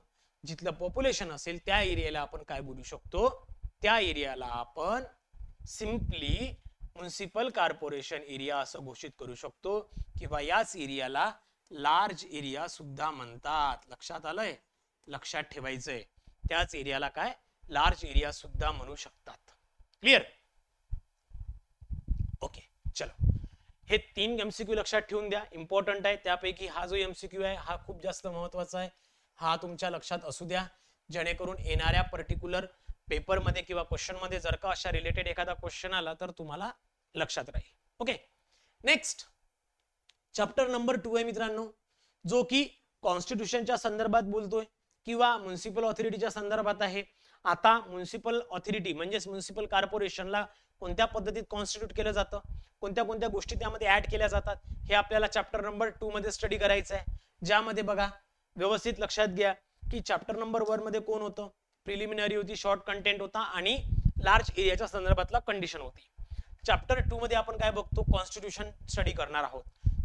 जिथलं पॉप्युलेशन असेल त्या एरियाला आपण काय बोलू शकतो? त्या एरियाला आपण सिंपली म्युनिसिपल कॉर्पोरेशन एरिया असं घोषित करू शकतो, किंवा याच एरियाला लार्ज एरिया सुद्धा म्हणतात. लक्षात आलंय? लक्षात ठेवायचंय, त्याच एरियाला काय लार्ज एरिया सुद्धा म्हणू शकतात. क्लिअर? ओके, चलो, हे 3 एमसीक्यू लक्षात ठेवून द्या, इम्पॉर्टंट आहे. त्यापैकी हा जो एमसीक्यू आहे हा खूप जास्त महत्वाचा आहे. हा तुमच्या लक्षात असू द्या, जेणेकरून येणाऱ्या पर्टिक्युलर पेपर मध्ये किंवा क्वेश्चन मध्ये जर का अशा रिलेटेड एखादा क्वेश्चन आला तर तुम्हाला लक्षात राहील. ओके, नेक्स्ट चॅप्टर नंबर 2 आहे मित्रांनो, जो की कॉन्स्टिट्यूशनच्या संदर्भात बोलतोय किंवा म्युनिसिपल ऑथॉरिटीच्या संदर्भात आहे. आता म्युनिसिपल ऑथॉरिटी म्हणजेच म्युनिसिपल कॉर्पोरेशनला कोणत्या पद्धतीत कॉन्स्टिट्यूट केलं जातं, कोणत्या कोणत्या गोष्टी त्यामध्ये ऍड केल्या जातात, हे आपल्याला चॅप्टर नंबर 2 मध्ये स्टडी करायचं आहे. ज्यामध्ये बघा, व्यवस्थित लक्षात घ्या की चॅप्टर नंबर 1 मध्ये कोण होतं? प्रिलिमिनरी होती, शॉर्ट कंटेंट होता आणि लार्ज एरियाच्या संदर्भातला कंडिशन होती. चॅप्टर 2 मध्ये आपण काय बघतो? कॉन्स्टिट्यूशन स्टडी करणार आहोत.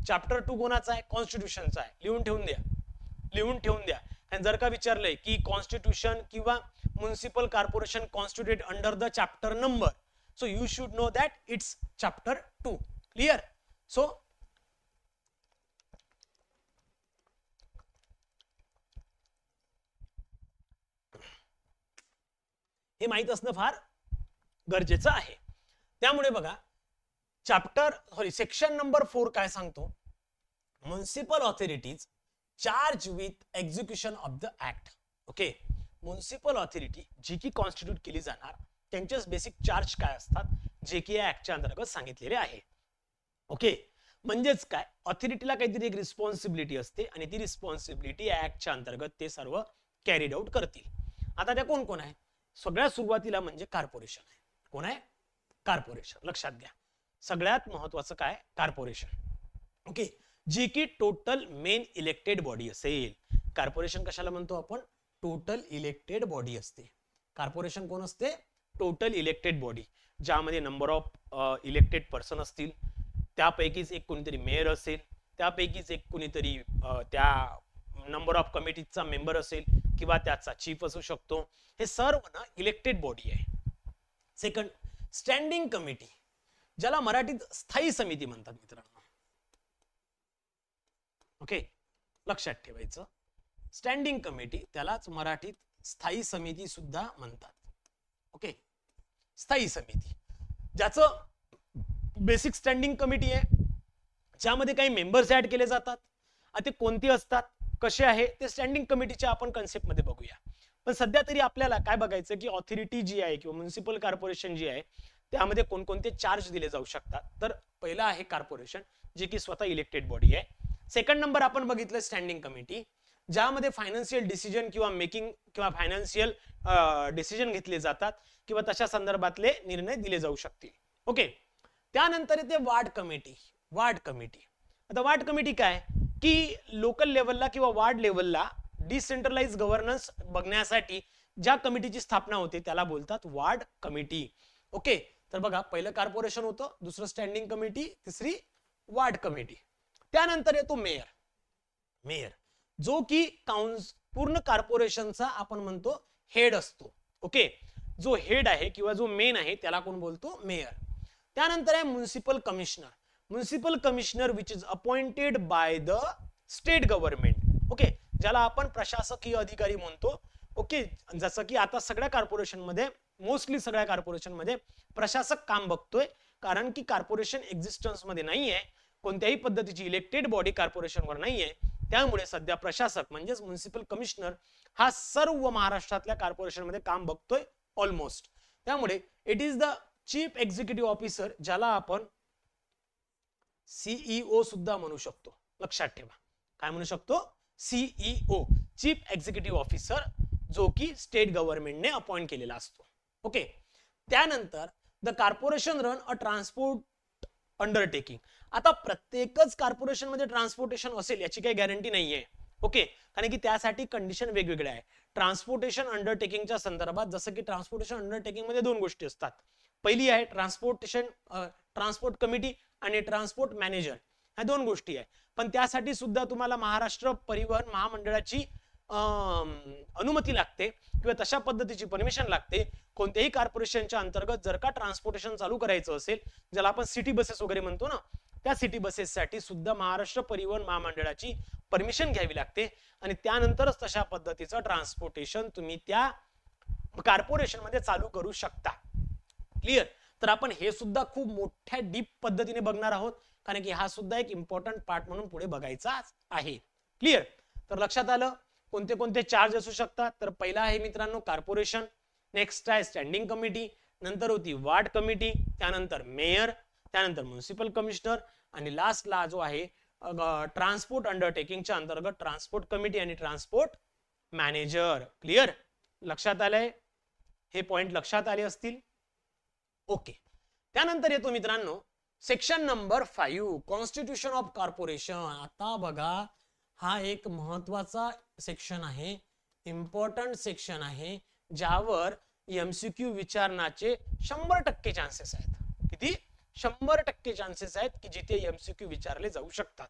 चॅप्टर 2 कोणाचा आहे? कॉन्स्टिट्यूशनचा आहे. लिहून ठेवून द्या. आणि जर का विचारलंय की कॉन्स्टिट्यूशन किंवा municipal corporation constituted under the chapter number, so you should know that it's chapter 2. Clear? So हे माहित असणं फार गरजेचं आहे. त्यामुळे बघा, सेक्शन नंबर 4 काय सांगतो? Municipal authorities charge with execution of the act. Okay, municipal authority जी की कॉन्स्टिट्यूट केली जाणार त्यांचेच बेसिक चार्ज काय असतात, जे की या ऍक्टच्या अंतर्गत सांगितलेले आहे. ओके, म्हणजेच काय, ऑथॉरिटीला काहीतरी एक रिस्पॉन्सिबिलिटी असते आणि ती रिस्पॉन्सिबिलिटी या ऍक्टच्या अंतर्गत ते सर्व कॅरीड आउट करतील. आता त्या कोण कोण आहे? सगळ्यात सुरुवातीला म्हणजे कॉर्पोरेशन आहे. कोण आहे? कॉर्पोरेशन. लक्षात घ्या, सगळ्यात महत्वाचं काय? कॉर्पोरेशन. ओके, जी की टोटल मेन इलेक्टेड बॉडी असेल. कॉर्पोरेशन कशाला म्हणतो आपण? टोटल इलेक्टेड बॉडी असते. कॉर्पोरेशन कोण असते? टोटल इलेक्टेड बॉडी, ज्यामध्ये नंबर ऑफ इलेक्टेड पर्सन असतील, त्यापैकीच एक कोणीतरी मेयर असेल, त्यापैकीच एक कोणीतरी त्या नंबर ऑफ कमिटीचा मेंबर असेल किंवा त्याचा चीफ असू शकतो. हे सर्व ना इलेक्टेड बॉडी आहे. सेकंड, स्टँडिंग कमिटी, ज्याला मराठीत स्थायी समिती म्हणतात मित्रांनो. ओके, लक्षात ठेवायचं, स्टँडिंग कमिटी त्यालाच मराठीत स्थायी समिती सुद्धा म्हणतात. ओके, स्थायी समिती, ज्याचं बेसिक स्टँडिंग कमिटी आहे, ज्यामध्ये काही मेंबर्स ऍड केले जातात. ते कोणते असतात, कसे आहे, ते स्टँडिंग कमिटीच्या आपण कन्सेप्ट मध्ये बघूया. पण सध्या तरी आपल्याला काय बघायचं की ऑथॉरिटी जी आहे किंवा म्युनिसिपल कॉर्पोरेशन जी आहे त्यामध्ये कोणकोणते चार्ज दिले जाऊ शकतात. तर पहिला आहे कॉर्पोरेशन, जे की स्वतः इलेक्टेड बॉडी आहे. सेकंड नंबर आपण बघितलं स्टँडिंग कमिटी, ज्यामध्ये फायनान्शियल डिसिजन किंवा मेकिंग किंवा फायनान्शियल डिसिजन घेतले जातात किंवा तशा संदर्भातले निर्णय दिले जाऊ शकतील. ओके, त्यानंतर येते वार्ड कमिटी. आता वार्ड कमिटी काय की लोकल लेवलला किंवा वार्ड लेवलला डिसेंट्रलाइज गव्हर्नन्स बघण्यासाठी ज्या कमिटीची स्थापना होते त्याला बोलतात वार्ड कमिटी. ओके, तर बघा, पहिलं कॉर्पोरेशन होतं, दुसरं स्टँडिंग कमिटी, तिसरी वार्ड कमिटी. त्यानंतर येतो मेयर, जो की पूर्ण कॉर्पोरेशनचा आपण म्हणतो हेड असतो. ओके, जो हेड आहे किंवा जो मेन आहे त्याला कोण बोलतो? मेयर. त्यानंतर आहे municipal commissioner which is appointed by the state government. Okay, ज्याला आपण प्रशासकीय अधिकारी म्हणतो. ओके, जसं की आता सगळ्या कॉर्पोरेशन मध्ये, मोस्टली सगळ्या कॉर्पोरेशन मध्ये प्रशासक काम बघतोय, कारण की कॉर्पोरेशन एक्झिस्टन्स मध्ये नाहीये, कोणत्याही पद्धतीची इलेक्टेड बॉडी कॉर्पोरेशनवर नाहीये, त्यामुळे सध्या प्रशासक म्हणजेच म्युनिसिपल कमिशनर हा सर्व महाराष्ट्रातल्या कॉर्पोरेशन मध्ये काम बघतोय ऑलमोस्ट. त्यामुळे it is the chief executive officer, ज्याला आपण सीईओ सुद्धा म्हणू शकतो. लक्षात ठेवा, काय म्हणू शकतो? सीईओ, चीफ एक्झिक्युटिव्ह ऑफिसर, जो की स्टेट गव्हर्नमेंटने अपॉइंट केलेला असतो. ओके. त्यानंतर the corporation run a transport undertaking. आता प्रत्येकच कॉर्पोरेशन मध्ये ट्रान्सपोर्टेशन असेल याची काही गॅरंटी नाहीये. ओके, कारण की त्यासाठी कंडिशन वेगवेगळ्या आहे. ट्रान्सपोर्टेशन अंडरटेकिंगच्या संदर्भात जसं की ट्रान्सपोर्टेशन अंडरटेकिंग मध्ये दोन गोष्टी असतात. पहिली आहे ट्रान्सपोर्ट कमिटी आणि ट्रान्सपोर्ट मॅनेजर, ह्या दोन गोष्टी आहे. पण त्यासाठी सुद्धा तुम्हाला महाराष्ट्र परिवहन महामंडळाची अनुमती लागते किंवा तशा पद्धतीची परमिशन लागते. कोणत्याही कॉर्पोरेशनच्या अंतर्गत जर का ट्रान्सपोर्टेशन चालू करायचं असेल, ज्याला आपण सिटी बसेस वगैरे म्हणतो ना, त्या सिटी बसेससाठी सुद्धा महाराष्ट्र परिवहन महामंडळाची परमिशन घ्यावी लागते आणि त्यानंतरच तशा पद्धतीचं ट्रान्सपोर्टेशन तुम्ही त्या कॉर्पोरेशन मध्ये चालू करू शकता. क्लिअर? तर आपण हे सुद्धा खूप मोठ्या डीप पद्धतीने बघणार आहोत, कारण की हा सुद्धा एक इम्पॉर्टंट पार्ट म्हणून पुढे बघायचा आहे. क्लिअर? तर लक्षात आलं कोणते कोणते चार्ज असू शकतात. तर पहिला आहे मित्रांनो कॉर्पोरेशन, नेक्स्ट आहे स्टँडिंग कमिटी, नंतर होती वार्ड कमिटी, त्यानंतर मेयर, त्यानंतर म्युनिसिपल कमिशनर आणि लास्टला जो आहे ट्रान्सपोर्ट अंडरटेकिंगच्या अंतर्गत ट्रान्सपोर्ट कमिटी आणि ट्रान्सपोर्ट मॅनेजर. क्लिअर? लक्षात आलंय? हे पॉइंट लक्षात आले असतील. ओके. त्यानंतर येतो मित्रांनो section number 5, constitution of corporation. आता बघा, हा एक महत्वाचा सेक्शन आहे, इम्पॉर्टंट सेक्शन आहे, ज्यावर एमसीक्यू विचारण्याचे 100% चान्सेस आहेत. किती? 100% चान्सेस आहेत की जिथे एमसीक्यू विचारले जाऊ शकतात.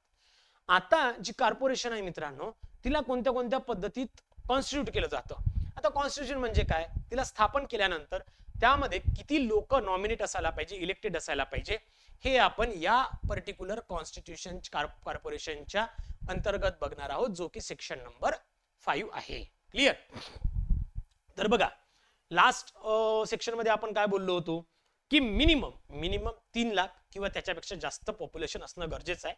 आता जी कॉर्पोरेशन आहे मित्रांनो, तिला कोणत्या कोणत्या पद्धतीत कॉन्स्टिट्यूट केलं जातं. आता कॉन्स्टिट्यूशन म्हणजे काय? तिला स्थापन केल्यानंतर त्यामध्ये किती लोक नॉमिनेट असायला पाहिजे, इलेक्टेड असायला पाहिजे, हे आपण या पर्टिक्युलर कॉन्स्टिट्यूशन कॉर्पोरेशनच्या अंतर्गत बघणार आहोत, जो की सेक्शन नंबर 5 आहे. क्लिअर? तर बघा, लास्ट सेक्शन मध्ये आपण काय बोललो होतो की मिनिमम 3 लाख किंवा त्याच्यापेक्षा जास्त पॉप्युलेशन असणं गरजेचं आहे,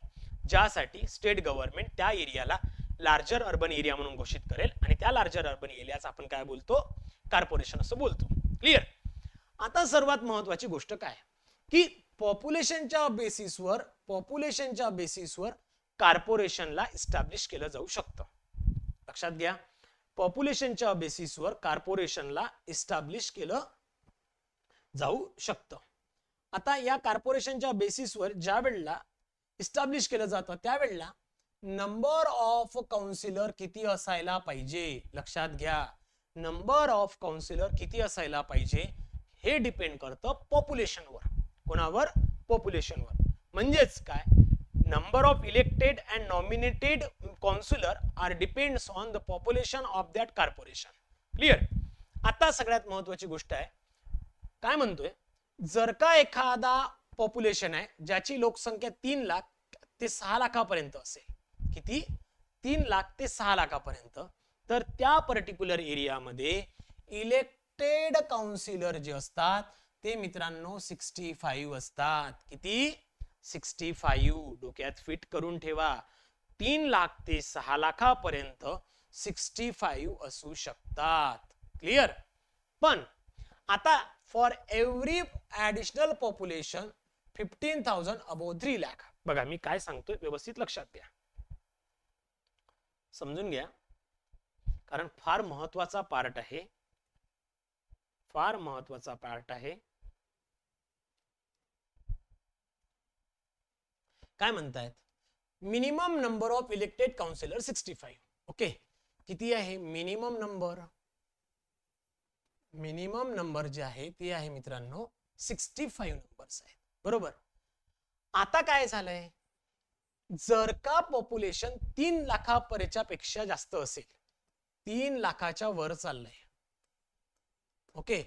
ज्यासाठी स्टेट गव्हर्नमेंट त्या एरियाला लार्जर अर्बन एरिया म्हणून घोषित करेल आणि त्या लार्जर अर्बन एरियाचा आपण काय बोलतो? कॉर्पोरेशन असं बोलतो. क्लिअर? आता सर्वात महत्वाची गोष्ट काय की पॉप्युलेशनच्या बेसिसवर कॉर्पोरेशनला इस्टॅब्लिश केलं जाऊ शकतं. लक्षात घ्या, पॉप्युलेशनच्या बेसिसवर कॉर्पोरेशनला इस्टॅब्लिश केलं जाऊ शकतं. आता या कॉर्पोरेशनच्या बेसिसवर ज्या वेळेला इस्टॅब्लिश केलं जातं त्यावेळेला नंबर ऑफ काउन्सिलर किती असायला पाहिजे. लक्षात घ्या, नंबर ऑफ काउन्सिलर किती असायला पाहिजे हे डिपेंड करतं पॉप्युलेशनवर. कोणावर? पॉप्युलेशनवर. म्हणजेच काय? Number of elected and nominated councillor are depends on the population of that corporation. Clear? आता सगळ्यात महत्वाची गोष्ट आहे, काय म्हणतोय, जर का एखादा पॉप्युलेशन आहे ज्याची लोकसंख्या 3 लाख ते 6 लाखापर्यंत असेल, किती? 3 लाख ते 6 लाखापर्यंत, तर त्या पर्टिक्युलर एरियामध्ये इलेक्टेड काउन्सिलर जे असतात ते मित्रांनो 65 असतात. किती? 65. डोक्यात फिट करून ठेवा, 3 लाख ते 6 लाखापर्यंत 65 असू शकतात. क्लिअर? पण आता for every additional population 15,000 above 3 lakh. बघा मी काय सांगतोय व्यवस्थित लक्षात घ्या, समजून घ्या, कारण फार महत्वाचा पार्ट आहे, फार महत्वाचा पार्ट आहे. काय म्हणतायत? Minimum number of elected counsellor 65. Okay, किती आहे मिनिमम नंबर? मिनिमम नंबर जे आहे ते आहे मित्रांनो 65 नंबर्स आहेत. बरोबर? आता काय झालंय, जर का पॉप्युलेशन 3 लाखापर्यंत पेक्षा जास्त असेल, 3 लाखाच्या वर चाललंय, ओके,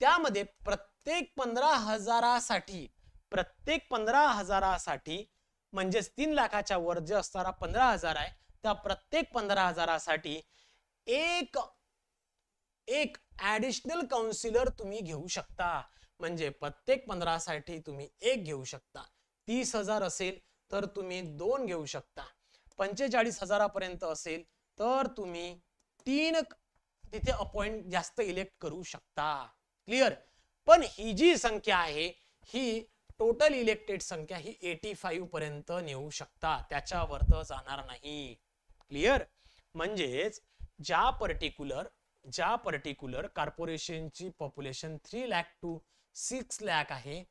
त्यामध्ये प्रत्येक 15,000साठी म्हणजेच 3 लाखाच्या वर जे असणारा 15,000 आहे, त्या प्रत्येक 15,000साठी एक ऍडिशनल काउन्सिलर तुम्ही घेऊ शकता. म्हणजे प्रत्येक 15 साठी तुम्ही एक घेऊ शकता. 30,000 असेल तर तुम्ही 2 घेऊ शकता. 45,000पर्यंत असेल तर तुम्ही 3 तिथे अपॉइंट जास्त इलेक्ट करू शकता. क्लिअर. पण ही जी संख्या आहे ही टोटल इलेक्टेड संख्या ही 85 पर्यंत नेऊ शकता, त्याच्यावर तर जाणार नाही. क्लिअर. म्हणजेच ज्या पर्टिक्युलर कॉर्पोरेशनची पॉप्युलेशन 3 लाख टू 6 लाख आहे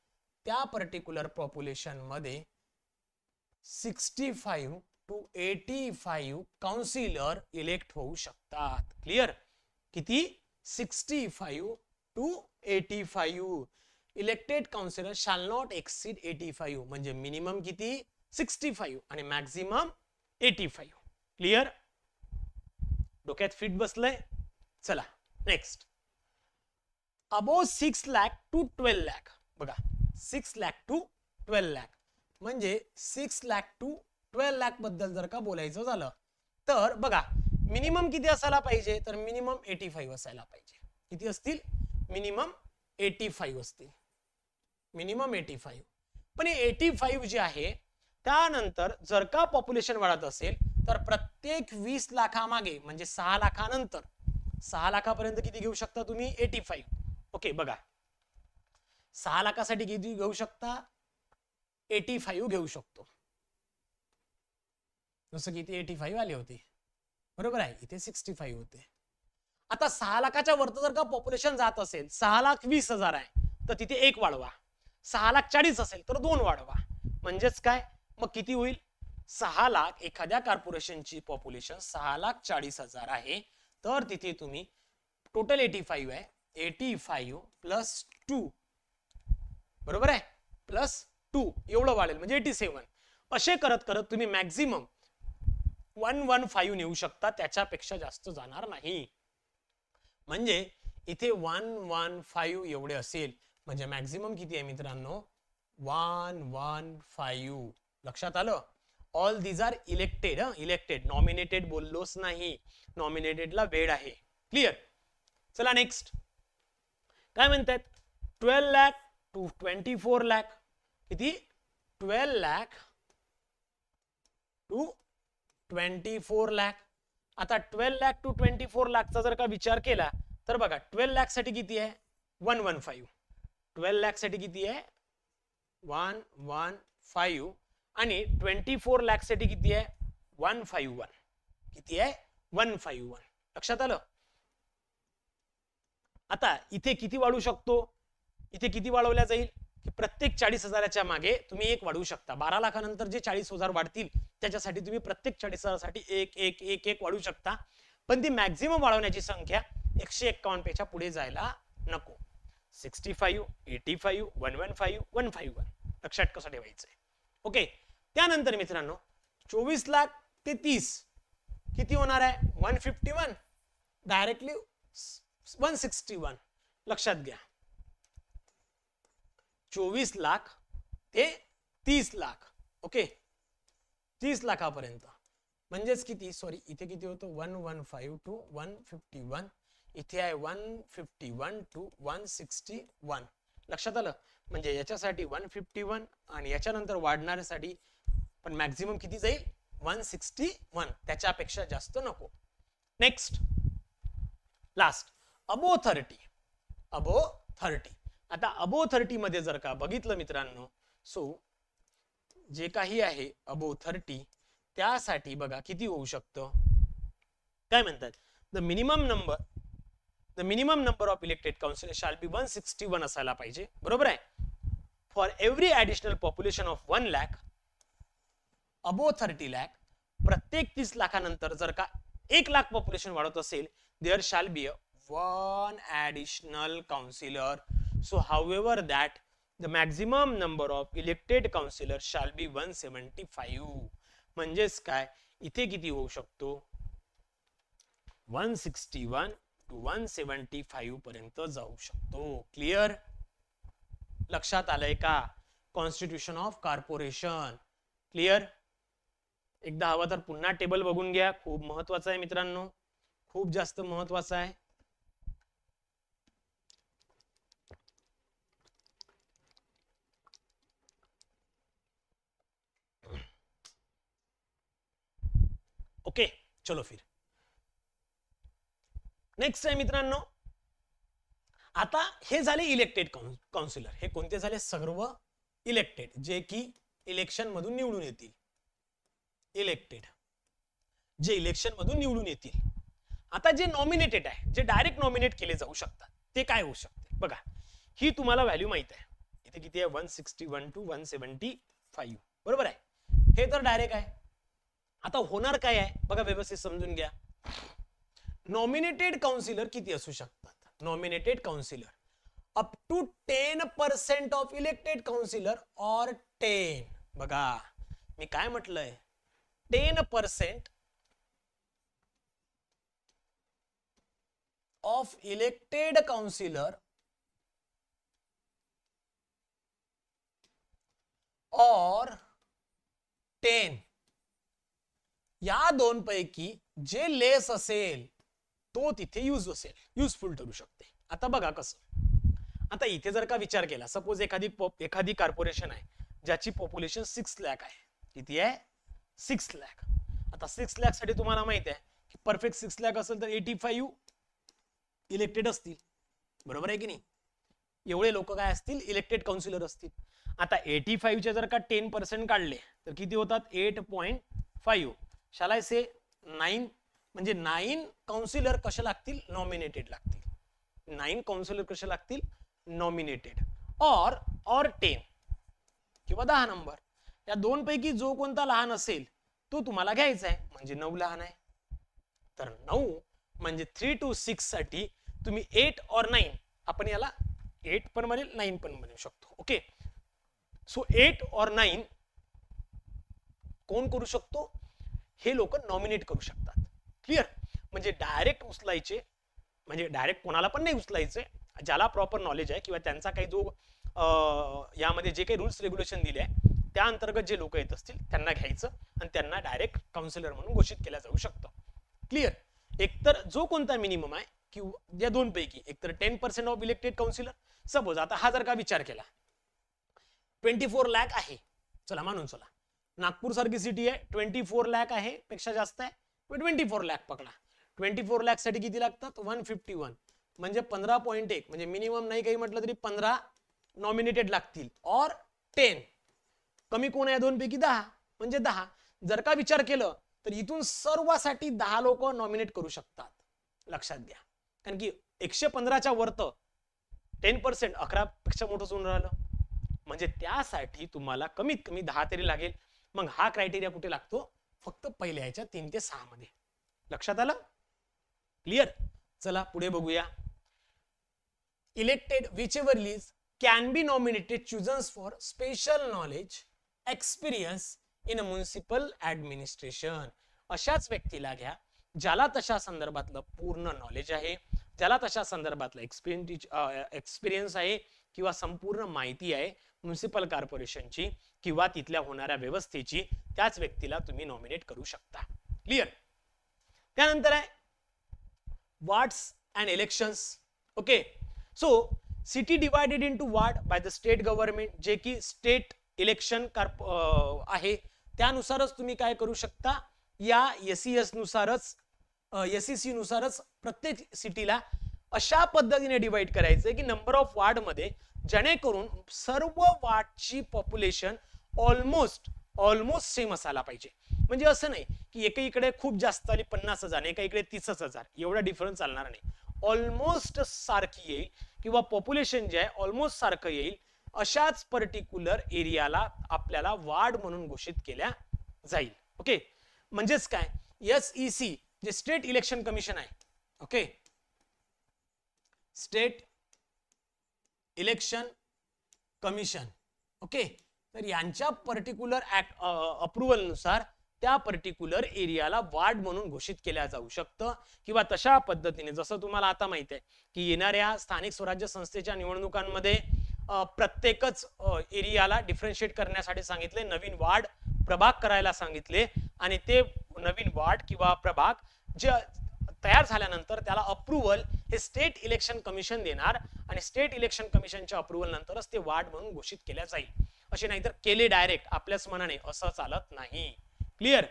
त्या पर्टिक्युलर पॉप्युलेशन मध्ये 65 टू 85 काउन्सिलर इलेक्ट होऊ शकतात. क्लिअर. किती? 65 to 85. Elected councillor shall not exceed 85. म्हणजे मिनिमम किती? 65 आणि मॅक्झिमम 85. क्लिअर. डोक्यात फिट बसलंय. चला next. Above 6 lakh to 12 lakh. बघा 6 लाख टू 12 लाख म्हणजे 6 लाख टू 12 लाख बद्दल जर का बोलायचं झालं तर बघा मिनिमम किती असायला पाहिजे? तर मिनिमम 85 असायला पाहिजे. किती असतील? मिनिमम 85 असतील. मिनिमम 85. पण 85 जे आहे त्यानंतर जर का पॉप्युलेशन वाढत असेल तर प्रत्येक 20 लाखामागे म्हणजे 6 लाखानंतर 6 लाखापर्यंत किती घेऊ शकता तुम्ही? 85. ओके. बघा 6 लाखासाठी किती घेऊ शकता? 85 घेऊ शकतो. जसं की इथे 85 आले होते. बरोबर आहे. इथे 65 होते. आता 6 लाखाच्या वरती जर का पॉप्युलेशन जात असेल 6,20,000 आहे तर तिथे 1 वाढवा. 6,40,000 असेल तर 2 वाढवा. म्हणजेच काय? मग किती होईल? 6 लाख एखाद्या कॉर्पोरेशनची पॉप्युलेशन 6,40,000 आहे तर तिथे तुम्ही टोटल 85 आहे. 85 प्लस 2 बरोबर आहे. प्लस 2 एवढं वाढेल म्हणजे 87. असे करत करत तुम्ही मॅक्झिमम 115 नेऊ शकता, त्याच्यापेक्षा जास्त जाणार नाही. म्हणजे इथे 115 एवढे असेल म्हणजे मॅक्झिमम किती आहे मित्रांनो? 115. लक्षात आलं. All these are elected. Elected. Nominated बोललोच नाही. नॉमिनेटेडला वेळ आहे. क्लिअर. चला नेक्स्ट. काय म्हणतात? 12 लाख टू 24 लाख. किती? 12 लाख टू 24 लाख. आता 12 लाख टू 24 लाखचा जर का विचार केला तर बघा 12 लाख साठी किती आहे? 115. 12 लाख साठी किती आहे? 115 आणि 24 लाख साठी किती आहे? 151. किती आहे? 151. लक्षात आलं. आता इथे किती वाढू शकतो? इथे किती वाढवल्या जाईल? की प्रत्येक 40,000च्या मागे तुम्ही 1 वाढवू शकता. 12 लाखानंतर जे 40,000 वाढतील त्याच्यासाठी तुम्ही प्रत्येक 40,000 साठी 1 वाढवू शकता. पण ती मॅक्झिमम वाढवण्याची संख्या 151 पेक्षा पुढे जायला नको. 65, 85, 115, 151. लक्षात कसं ठेवायचंय. ओके. त्यानंतर मित्रांनो 24 लाख ते 30 किती होणार आहे? 151. डायरेक्टली 161. लक्षात घ्या. 24 लाख ते 30 लाख. ओके. 30 लाखापर्यंत म्हणजेच किती? सॉरी इथे किती होतं? 115 टू 151. इथे आहे 151 टू 161. लक्षात आलं. म्हणजे याच्यासाठी 151 आणि याच्यानंतर वाढणाऱ्यासाठी पण मॅक्झिमम किती जाईल? 161. त्याच्यापेक्षा जास्त नको. नेक्स्ट लास्ट अबो 30. अबो 30. आता अबो 30 मध्ये जर का बघितलं मित्रांनो सो जे काही आहे अबो 30 त्यासाठी बघा किती होऊ शकतं? काय म्हणतात? The minimum number of elected councillor shall be 161 असायला पाहिजे. बरोबर आहे. For every additional population of 1 lakh above 30 lakh. प्रत्येक 30 लाखानंतर जर का 1 लाख पॉप्युलेशन वाढत असेल there shall be one additional councillor. So however that the maximum number of elected councillor shall be 175. म्हणजेच काय? इथे किती होऊ शकतो? 161 to 175 पर्यंत जाऊ शकतो. क्लिअर. लक्षात आलंय का? Constitution of corporation. क्लिअर. एकदा हवा तर पुन्हा टेबल बघून घ्या. खूप महत्वाचं आहे मित्रांनो. खूप जास्त महत्वाचं आहे. ओके चलो फिर नेक्स्ट आहे मित्रांनो, आता हे झाले इलेक्टेड काउन्सिलर. हे कोणते झाले? सर्व इलेक्टेड, जे की इलेक्शन मधून निवडून येतील. इलेक्टेड जे इलेक्शन मधून निवडून येतील. आता जे नॉमिनेटेड आहे, जे डायरेक्ट नॉमिनेट केले जाऊ शकतात, ते काय होऊ शकते बघा. ही तुम्हाला व्हॅल्यू माहित आहे, इथे किती आहे? 161 to 175 बरोबर आहे. हे तर डायरेक्ट आहे. आता होणार काय आहे बघा, व्यवस्थित समजून घ्या. नॉमिनेटेड काउन्सिलर किती असू शकतात? Nominated councillor up to 10% of elected councillor or 10. बघा मी काय म्हटलंय, 10% ऑफ इलेक्टेड काउन्सिलर और 10. या दोन पैकी जे लेस असेल तो तिथे युजफुल ठरू शकते. आता बघा कसं, आता इथे जर का विचार केला, सपोज एखादी कॉर्पोरेशन आहे ज्याची पॉप्युलेशन 6 लाख आहे. किती आहे? 6 लाख. आता 6 लाख साठी तुम्हाला माहित आहे की परफेक्ट 6 लाख असेल तर 85 इलेक्टेड असतील, बरोबर आहे की नाही? एवढे लोक काय असतील? इलेक्टेड काउन्सिलर असतील. आता 85 चे जर का 10% काढले तर किती होतात? 8.5. शाल आय से 9, म्हणजे 9 काउन्सिलर कशा लागतील? नॉमिनेटेड लागतील. 9 काउन्सिलर कशा लागतील? नॉमिनेटेड. और 10 किंवा 10 नंबर, या दोन पैकी जो कोणता लहान असेल तो तुम्हाला घ्यायचा आहे. म्हणजे 9 लहान आहे, तर 9 म्हणजे 3 to 6 साठी तुम्ही 8 और 9, आपण याला 8 पण म्हणेल 9 पण म्हणू शकतो. ओके, सो 8 और 9 कोण करू शकतो? हे लोक नॉमिनेट करू शकतात. क्लिअर? म्हणजे डायरेक्ट उचलायचे, म्हणजे डायरेक्ट कोणाला पण नाही उचलायचे. ज्याला प्रॉपर नॉलेज आहे किंवा त्यांचा काही जो यामध्ये जे काही रूल्स रेग्युलेशन दिले आहे त्या अंतर्गत जे लोक येत असतील त्यांना घ्यायचं आणि त्यांना डायरेक्ट काउन्सिलर म्हणून घोषित केलं जाऊ शकतं. क्लिअर? एकतर जो कोणता मिनिमम आहे किंवा या दोन पैकी एकतर 10% ऑफ इलेक्टेड काउन्सिलर. सपोज आता हा जर का विचार केला 24 लाख आहे, चला मानून चला नागपूर सारखी सिटी आहे, 24 लाख आहे, पेक्षा जास्त आहे, 24 लाख पकडा. 24 लाख साठी किती लागतात? 151, म्हणजे 15.1, म्हणजे मिनिमम नाही काही म्हटलं तरी 15 नॉमिनेटेड लागतील. और 10 कमी कोण आहे? दोन पैकी 10, म्हणजे 10. जर का विचार केलं तर इथून सर्वांसाठी 10 लोक नॉमिनेट करू शकतात. लक्षात घ्या, कारण की 115च्या वरत 10% 11 पेक्षा मोठं होऊन राहिलं, म्हणजे त्यासाठी तुम्हाला कमीत कमी 10 तरी लागेल. मग हा क्रायटेरिया कुठे लागतो? फक्त पहिल्या याच्या 3 ते 6 मध्ये. लक्षात आलं? क्लिअर? चला पुढे बघूया. Elected whichever leads can be nominated chosen for special knowledge experience in a municipal administration. अशाच व्यक्तीला घ्या ज्याला तशा संदर्भातलं पूर्ण नॉलेज आहे, ज्याला तशा संदर्भातला एक्सपिरियन्स आहे किंवा संपूर्ण माहिती आहे म्युनिसिपल कॉर्पोरेशनची किंवा तिथल्या होणाऱ्या व्यवस्थेची, त्याच व्यक्तीला तुम्ही नॉमिनेट करू शकता. क्लिअर? त्यानंतर आहे wards and elections. Okay, so city divided into ward by the state government, जे की स्टेट इलेक्शन आहे, त्यानुसारच तुम्ही काय करू शकता? या SES नुसारच SEC नुसारच प्रत्येक सिटीला अशा पद्धतीने डिवाइड करायचंय की नंबर ऑफ वार्ड मध्ये, जेणेकरून सर्व वार्डची पॉप्युलेशन ऑलमोस्ट सेम असायला पाहिजे. म्हणजे असं नाही की एकीकडे खूप जास्त आली 50,000, एकीकडे 30,000, एवढा डिफरन्स चालणार नाही. ऑलमोस्ट सारखी येईल किंवा पॉप्युलेशन जे आहे ऑलमोस्ट सारखं येईल, अशाच पर्टिक्युलर एरियाला आपल्याला वार्ड म्हणून घोषित केल्या जाईल. ओके, म्हणजेच काय? SEC जे स्टेट इलेक्शन कमिशन आहे, okay, state election commission, okay, तर यांच्या पर्टिक्युलर ऍक्ट अप्रुव्हल नुसार त्या पर्टिक्युलर एरियाला वार्ड म्हणून घोषित केल्या जाऊ शकतं. किंवा तशा पद्धतीने जसं तुम्हाला आता माहित आहे की येणाऱ्या स्थानिक स्वराज्य संस्थेच्या निवडणुकांमध्ये प्रत्येकच एरियाला डिफरन्शिएट करण्यासाठी सांगितले, नवीन वार्ड प्रभाग करायला सांगितले, आणि ते नवीन वार्ड किंवा प्रभाग जे तयार झाल्यानंतर त्याला अप्रुव्हल हे स्टेट इलेक्शन कमिशन देणार, आणि स्टेट इलेक्शन कमिशनच्या अप्रुव्हल नंतरच ते वार्ड म्हणून घोषित केल्या जाईल. असे नाहीतर केले डायरेक्ट आपल्याच मनाने, असं चालत नाही. क्लिअर?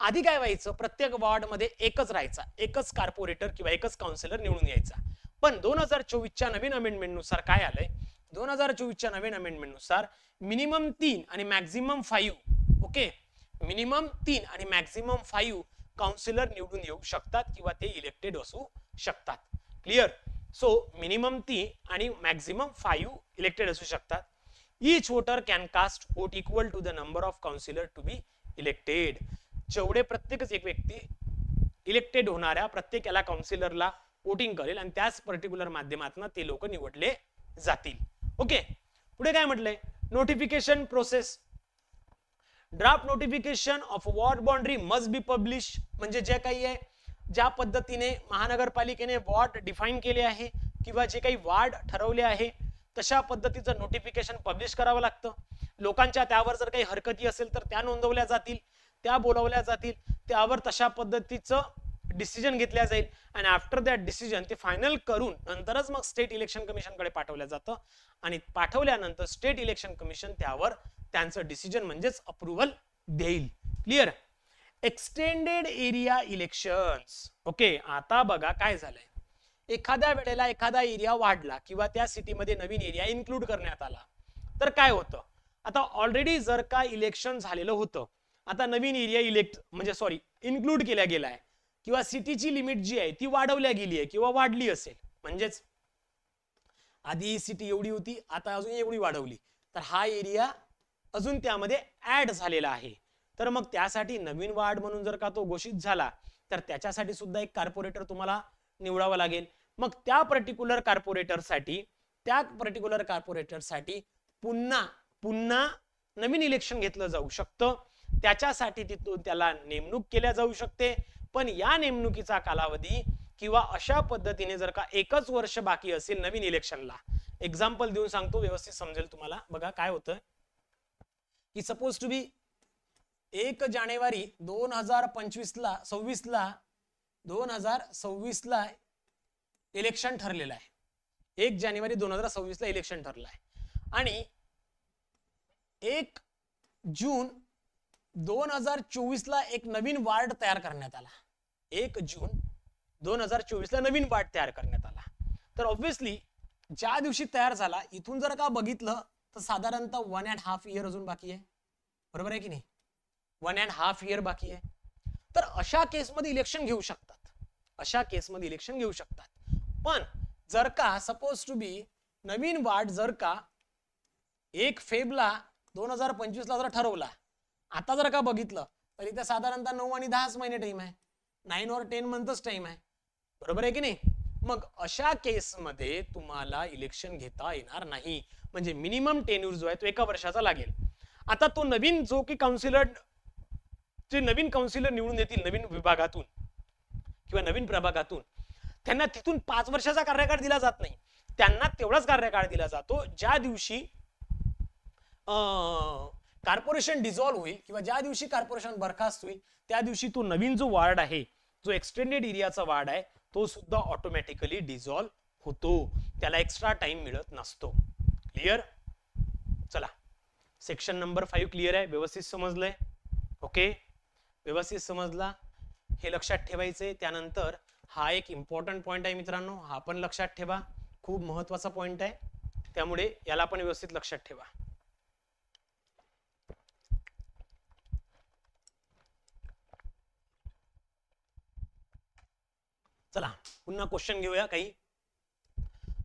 आधी काय व्हायचं, प्रत्येक वॉर्ड मध्ये एकच राहायचा, एकच कॉर्पोरेटर किंवा एकच काउन्सिलर निवडून यायचा. पण 2024च्या नवीन अमेंडमेंट नुसार काय आलंय, 2024च्या नवीन अमेंडमेंट नुसार मिनिमम 3 आणि मॅक्झिमम 5, ओके, मिनिमम 3 आणि मॅक्झिमम 5 काउन्सिलर निवडून येऊ शकतात किंवा ते इलेक्टेड असू शकतात. क्लिअर. सो मिनिमम 3 आणि मॅक्झिमम 5 इलेक्टेड असू शकतात. Each voter can cast vote equal to the number of councillor to be elected. जेवढे प्रत्येकच एक व्यक्ती इलेक्टेड होणाऱ्या प्रत्येक याला काउन्सिलरला वोटिंग करेल आणि त्याच पर्टिक्युलर माध्यमातून ते लोक निवडले जातील. ओके. पुढे काय म्हटलंय, notification process. Draft notification of ward boundary must be publish. म्हणजे जे काही आहे, ज्या पद्धतीने महानगरपालिकेने वॉर्ड डिफाईन केले आहे किंवा जे काही वार्ड ठरवले आहे तशा पद्धतीचं नोटिफिकेशन पब्लिश करावं लागतं. लोकांच्या त्यावर जर काही हरकती असेल तर त्या नोंदवल्या जातील, त्या बोलावल्या जातील, त्यावर तशा पद्धतीचं डिसिजन घेतल्या जाईल आणि आफ्टर दॅट डिसिजन ते फायनल करून नंतरच मग स्टेट इलेक्शन कमिशनकडे पाठवलं जातं आणि पाठवल्यानंतर स्टेट इलेक्शन कमिशन त्यावर त्यांचं डिसिजन म्हणजेच अप्रुव्हल देईल. Clear. Extended area elections. Okay. आता बघा काय झालंय, एखाद्या वेळेला एखादा एरिया वाढला किंवा त्या सिटीमध्ये नवीन एरिया इन्क्लूड करण्यात आला तर काय होतं, आता ऑलरेडी जर का इलेक्शन झालेलं होतं, आता नवीन एरिया इन्क्लूड केला गेलाय किंवा सिटीची लिमिट जी आहे ती वाढवल्या गेली आहे किंवा वाढली असेल, म्हणजेच आधी सिटी एवढी होती आता अजून एवढी वाढवली, तर हा एरिया अजून त्यामध्ये ऍड झालेला आहे. तर मग त्यासाठी नवीन वार्ड म्हणून जर का तो घोषित झाला तर त्याच्यासाठी सुद्धा एक कॉर्पोरेटर तुम्हाला निवडावा लागेल. मग त्या पर्टिक्युलर कॉर्पोरेटरसाठी पुन्हा नवीन इलेक्शन घेतलं जाऊ शकतं. त्याच्यासाठी तिथून त्याला नेमणूक केल्या जाऊ शकते. पण या नेमणुकीचा कालावधी किंवा अशा पद्धतीने जर का एकच वर्ष बाकी असेल नवीन इलेक्शनला, एक्झाम्पल देऊन सांगतो व्यवस्थित समजेल तुम्हाला. बघा काय होतं की सपोज टू बी 1 जानेवारी 2026 ला इलेक्शन ठरलेलं आहे. 1 जानेवारी 2026 ला इलेक्शन ठरलं आहे आणि 1 जून 2024 ला एक नवीन वार्ड तयार करण्यात आला. 1 जून 2024 ला नवीन वार्ड तयार करण्यात आला. तर ऑब्व्हियसली ज्या दिवशी तयार झाला इथून जर का बघितलं तर साधारणतः 1.5 इयर अजून बाकी आहे. बरोबर आहे की नाही, 1.5 इयर बाकी आहे. तर अशा केसमध्ये इलेक्शन घेऊ शकतात. पण जर का सपोज टू बी नवीन वार्ड जर का 1 फेब्रुवारी 2025 ला जर ठरवला, आता जर का बघितलं तर इथे साधारणतः 9 आणि 10 महिने टाइम आहे, 9 और 10 मंथच टाइम आहे. बरोबर आहे की नाही. मग अशा केसमध्ये तुम्हाला इलेक्शन घेता येणार नाही. म्हणजे मिनिमम टेन्यूर जो आहे तो 1 वर्षाचा लागेल. आता तो नवीन जो की नवीन काउन्सिलर निवडून येतील नवीन विभागातून किंवा नवीन प्रभागातून, त्यांना तिथून 5 वर्षाचा कार्यकाळ दिला जात नाही. त्यांना तेवढाच कार्यकाळ दिला जातो ज्या दिवशी कॉर्पोरेशन डिझॉल्व्ह होईल किंवा ज्या दिवशी कॉर्पोरेशन बरखास्त होईल त्या दिवशी तो नवीन जो वार्ड आहे, जो एक्सटेंडेड एरियाचा वार्ड आहे, तो सुद्धा ऑटोमॅटिकली डिझॉल्व्ह होतो. त्याला एक्स्ट्रा टाइम मिळत नसतो. क्लिअर. चला, सेक्शन नंबर 5 क्लिअर आहे, व्यवस्थित समजलंय. ओके, व्यवस्थित समजला हे लक्षात ठेवायचंय. त्यानंतर हा एक इम्पॉर्टंट पॉइंट आहे मित्रांनो, हा पण लक्षात ठेवा, खूप महत्वाचा पॉइंट आहे, त्यामुळे याला पण व्यवस्थित लक्षात ठेवा. चला पुन्हा क्वेश्चन घेऊया. काही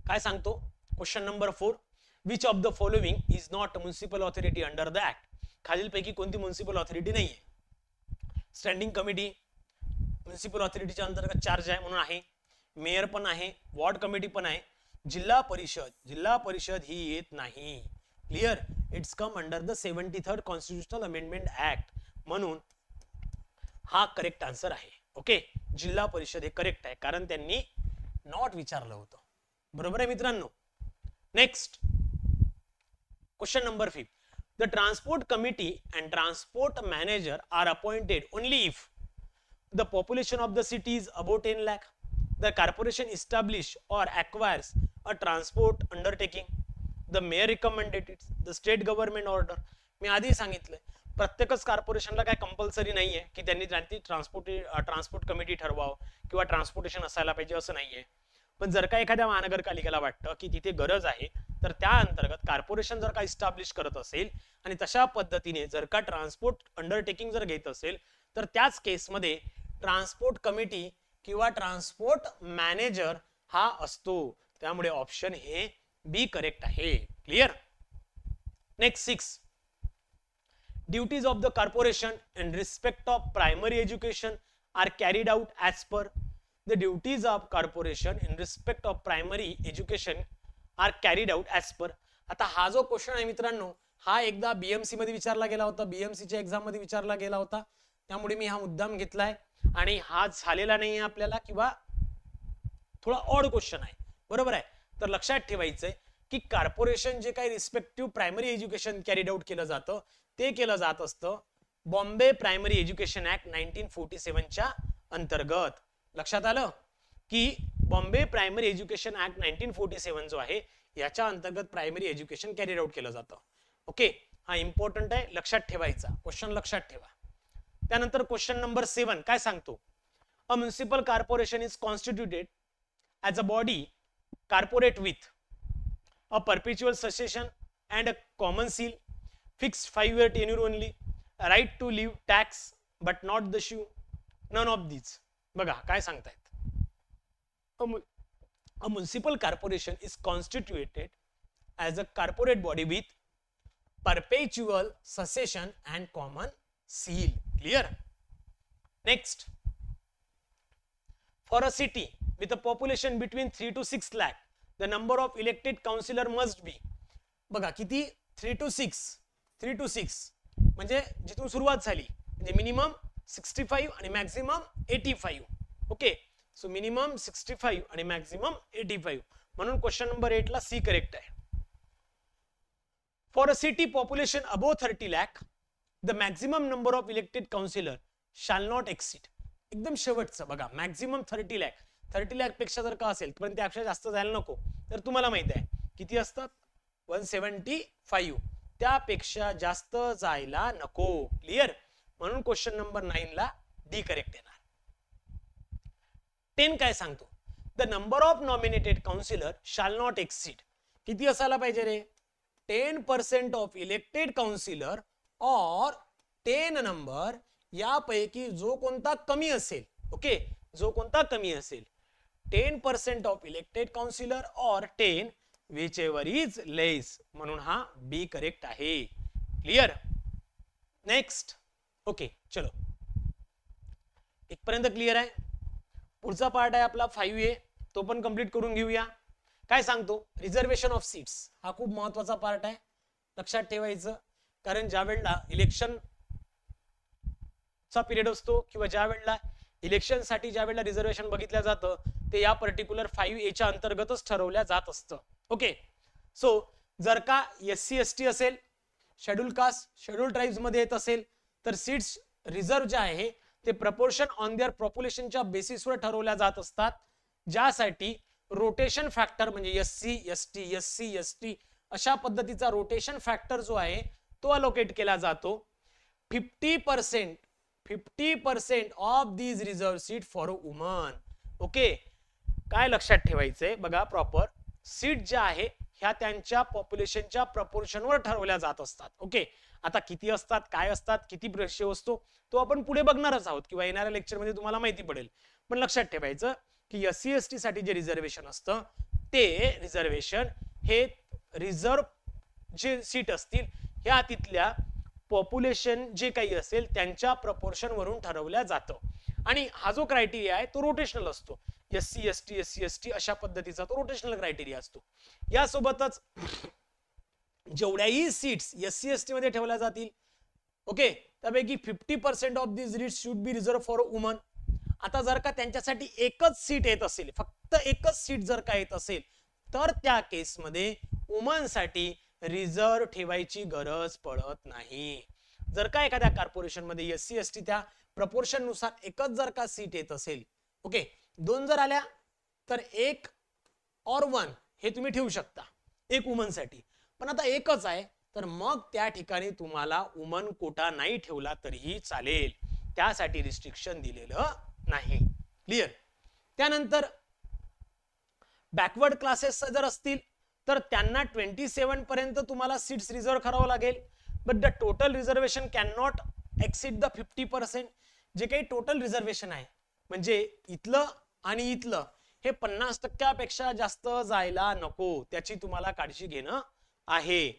काय सांगतो question number 4, which of the following is not municipal authority under the act. खालीलपैकी कोणती म्युनिसिपल ऑथॉरिटी नाहीये. स्टँडिंग कमिटी म्युनिसिपल ऑथॉरिटीच्या अंतर्गत चार्ज आहे म्हणून आहे, मेयर पण आहे, वॉर्ड कमिटी पण आहे, जिल्हा परिषद ही येत नाही. Clear. It's come under the 73rd constitutional amendment act, म्हणून हा करेक्ट आन्सर आहे. ओके, जिल्हा परिषद हे करेक्ट आहे कारण त्यांनी नॉट विचारलं होतं. बरोबर आहे मित्रांनो. Next question number 5, the transport committee and transport manager are appointed only if the population of the city is above 10 lakh, the corporation establish or acquires a transport undertaking, the mayor recommended it, the state government order. मी आधी सांगितलं प्रत्येकच कॉर्पोरेशनला काय compulsory नाहीये की त्यांनी transport committee ठरवावं किंवा ट्रान्सपोर्टेशन असायला पाहिजे असं नाहीये. पण जर का एखाद्या महानगरपालिकेला वाटतं की तिथे गरज आहे तर त्या अंतर्गत कॉर्पोरेशन जर का इस्टॅब्लिश करत असेल आणि तशा पद्धतीने जर का ट्रान्सपोर्ट अंडरटेकिंग जर घेत असेल तर त्याच केसमध्ये ट्रान्सपोर्ट कमिटी किंवा ट्रान्सपोर्ट मॅनेजर हा असतो. त्यामुळे ऑप्शन हे बी करेक्ट आहे. Clear. Next 6. Duties of the corporation in respect of primary education are carried out as per the duties of corporation in respect of primary education are carried out as per. आता हा जो question आहे मित्रांनो हा एकदा BMC मध्ये विचारला गेला होता, बीएमसी च्या एक्झाम मध्ये विचारला गेला होता, त्यामुळे मी हा मुद्दाम घेतलाय आणि हा झालेला नाही आपल्याला किंवा थोडा ऑड क्वेश्चन आहे. बरोबर आहे. तर लक्षात ठेवायचंय की कॉर्पोरेशन जे काही respective primary education carried out केलं जातं ते केलं जात असतं बॉम्बे प्रायमरी एज्युकेशन ऍक्ट 1947 च्या अंतर्गत. लक्षात आलं की बॉम्बे प्रायमरी एज्युकेशन ऍक्ट 1947 जो आहे याच्या अंतर्गत प्रायमरी एज्युकेशन कॅरीड आउट केलं जातं. ओके, हा इम्पॉर्टंट आहे, लक्षात ठेवायचा क्वेश्चन, लक्षात ठेवा. त्यानंतर क्वेश्चन नंबर 7 काय सांगतो? A municipal corporation is constituted as a body corporate with a perpetual succession and a common seal, fixed 5-year tenure only, right to leave tax but not the shoe, none of these. बघा काय सांगतायत. A municipal corporation is constituted as a corporate body with perpetual succession and common seal. Clear. Next, for a city with a population between 3 to 6 lakh, the number of elected councillor must be. बघा किती? 3 to 6 म्हणजे जिथून सुरुवात झाली म्हणजे minimum 65 आणि maximum 85. Okay, so minimum 65 आणि maximum 85 म्हणून क्वेश्चन नंबर 8 ला सी करेक्ट आहे. For a city population above 30 lakh the maximum number of elected counsellor शाल नॉट एक्सीड. एकदम शेवटचं बघा, मॅक्सिमम 30 लाख. 30 लाख पेक्षा जर का असेल पण त्यापेक्षा जास्त जायला नको. तर तुम्हाला माहिती आहे किती असतात? 175, त्यापेक्षा जास्त जायला नको. क्लियर. म्हणून क्वेश्चन नंबर 9 ला डी करेक्ट येणार. 10 काय सांगतो? The number of nominated counsellor शाल नॉट एक्सीड. किती असायला पाहिजे रे? 10% of elected councillor or 10 number यापैकी जो कोणता कमी असेल. ओके, जो कोणता कमी असेल 10% of elected councillor or 10 whichever is less. म्हणून हा बी करेक्ट आहे. क्लियर. नेक्स्ट. ओके, चलो इथपर्यंत क्लियर आहे. पुढचा पार्ट आहे आपला 5A, तो पण कंप्लीट करून घेऊया. काय सांगतो? Reservation of seats. हा खूप महत्वाचा पार्ट आहे, लक्षात ठेवायचं. कारण ज्या वेळेला इलेक्शन चा पिरियड असतो किंवा ज्या वेळेला इलेक्शन साठी ज्या वेळेला रिझर्वेशन बघितलं जातं ते या पर्टिक्युलर 5A च्या अंतर्गतच ठरवल्या जात असतं. ओके, सो जर का SC ST असेल, शेड्यूल कास्ट शेड्यूल ट्राइब्स मध्ये येत असेल तर सीट्स रिझर्व जे आहे ते प्रपोर्शन ऑन देअर पॉप्युलेशनच्या बेसिसवर ठरवल्या जात असतात, ज्यासाठी रोटेशन फॅक्टर म्हणजे SC ST अशा पद्धतीचा रोटेशन फॅक्टर जो आहे तो अलोकेट केला जातो. 50% of these reserve seat for woman. Okay, काय लक्षात ठेवायचंय बघा, प्रॉपर सीट ज्या आहे ह्या त्यांच्या पॉप्युलेशनच्या प्रपोर्शनवर ठरवल्या जात असतात. ओके, आता किती असतात, काय असतात, किती रेशियो असतो तो आपण पुढे बघणारच आहोत किंवा येणाऱ्या लेक्चर मध्ये तुम्हाला माहिती पडेल. पण लक्षात ठेवायचं की SC ST साठी जे रिझर्वेशन असतं ते रिझर्वेशन हे रिझर्व जे सीट असतील ह्या तिथल्या पॉप्युलेशन जे काही असेल त्यांच्या प्रपोर्शन वरून ठरवल्या जातं. आणि हा जो क्रायटेरिया आहे तो रोटेशनल असतो. SC ST अशा पद्धतीचा तो रोटेशनल क्रायटेरिया असतो. यासोबतच जेवढ्याही सीट्स SC ST मध्ये ठेवल्या जातील, ओके, त्यापैकी 50% of these seats should be reserve for woman. आता जर का त्यांच्यासाठी एकच सीट येत असेल, फक्त एकच सीट जर का येत असेल तर त्या केसमध्ये वुमन साठी रिझर्व ठेवायची गरज पडत नाही. जर का एखाद्या कॉर्पोरेशन मध्ये SC ST त्या प्रपोर्शन नुसार एकच जर का सीट येत असेल, ओके, 2 जर आल्या तर 1 और 1 हे तुम्ही ठेवू शकता एक वुमन साठी. पण आता एकच आहे तर मग त्या ठिकाणी तुम्हाला वुमन कोटा नाही ठेवला तरीही चालेल, त्यासाठी रिस्ट्रिक्शन दिलेलं नाही. क्लिअर. त्यानंतर बॅकवर्ड क्लासेस जर असतील तर त्यांना 27 पर्यंत तुम्हाला सीट्स रिझर्व करावं लागेल, but the total reservation can not exceed the 50%. जे काही टोटल रिझर्वेशन आहे म्हणजे इथलं आणि इथलं हे 50%पेक्षा जास्त जायला नको, त्याची तुम्हाला काळजी घेणं आहे.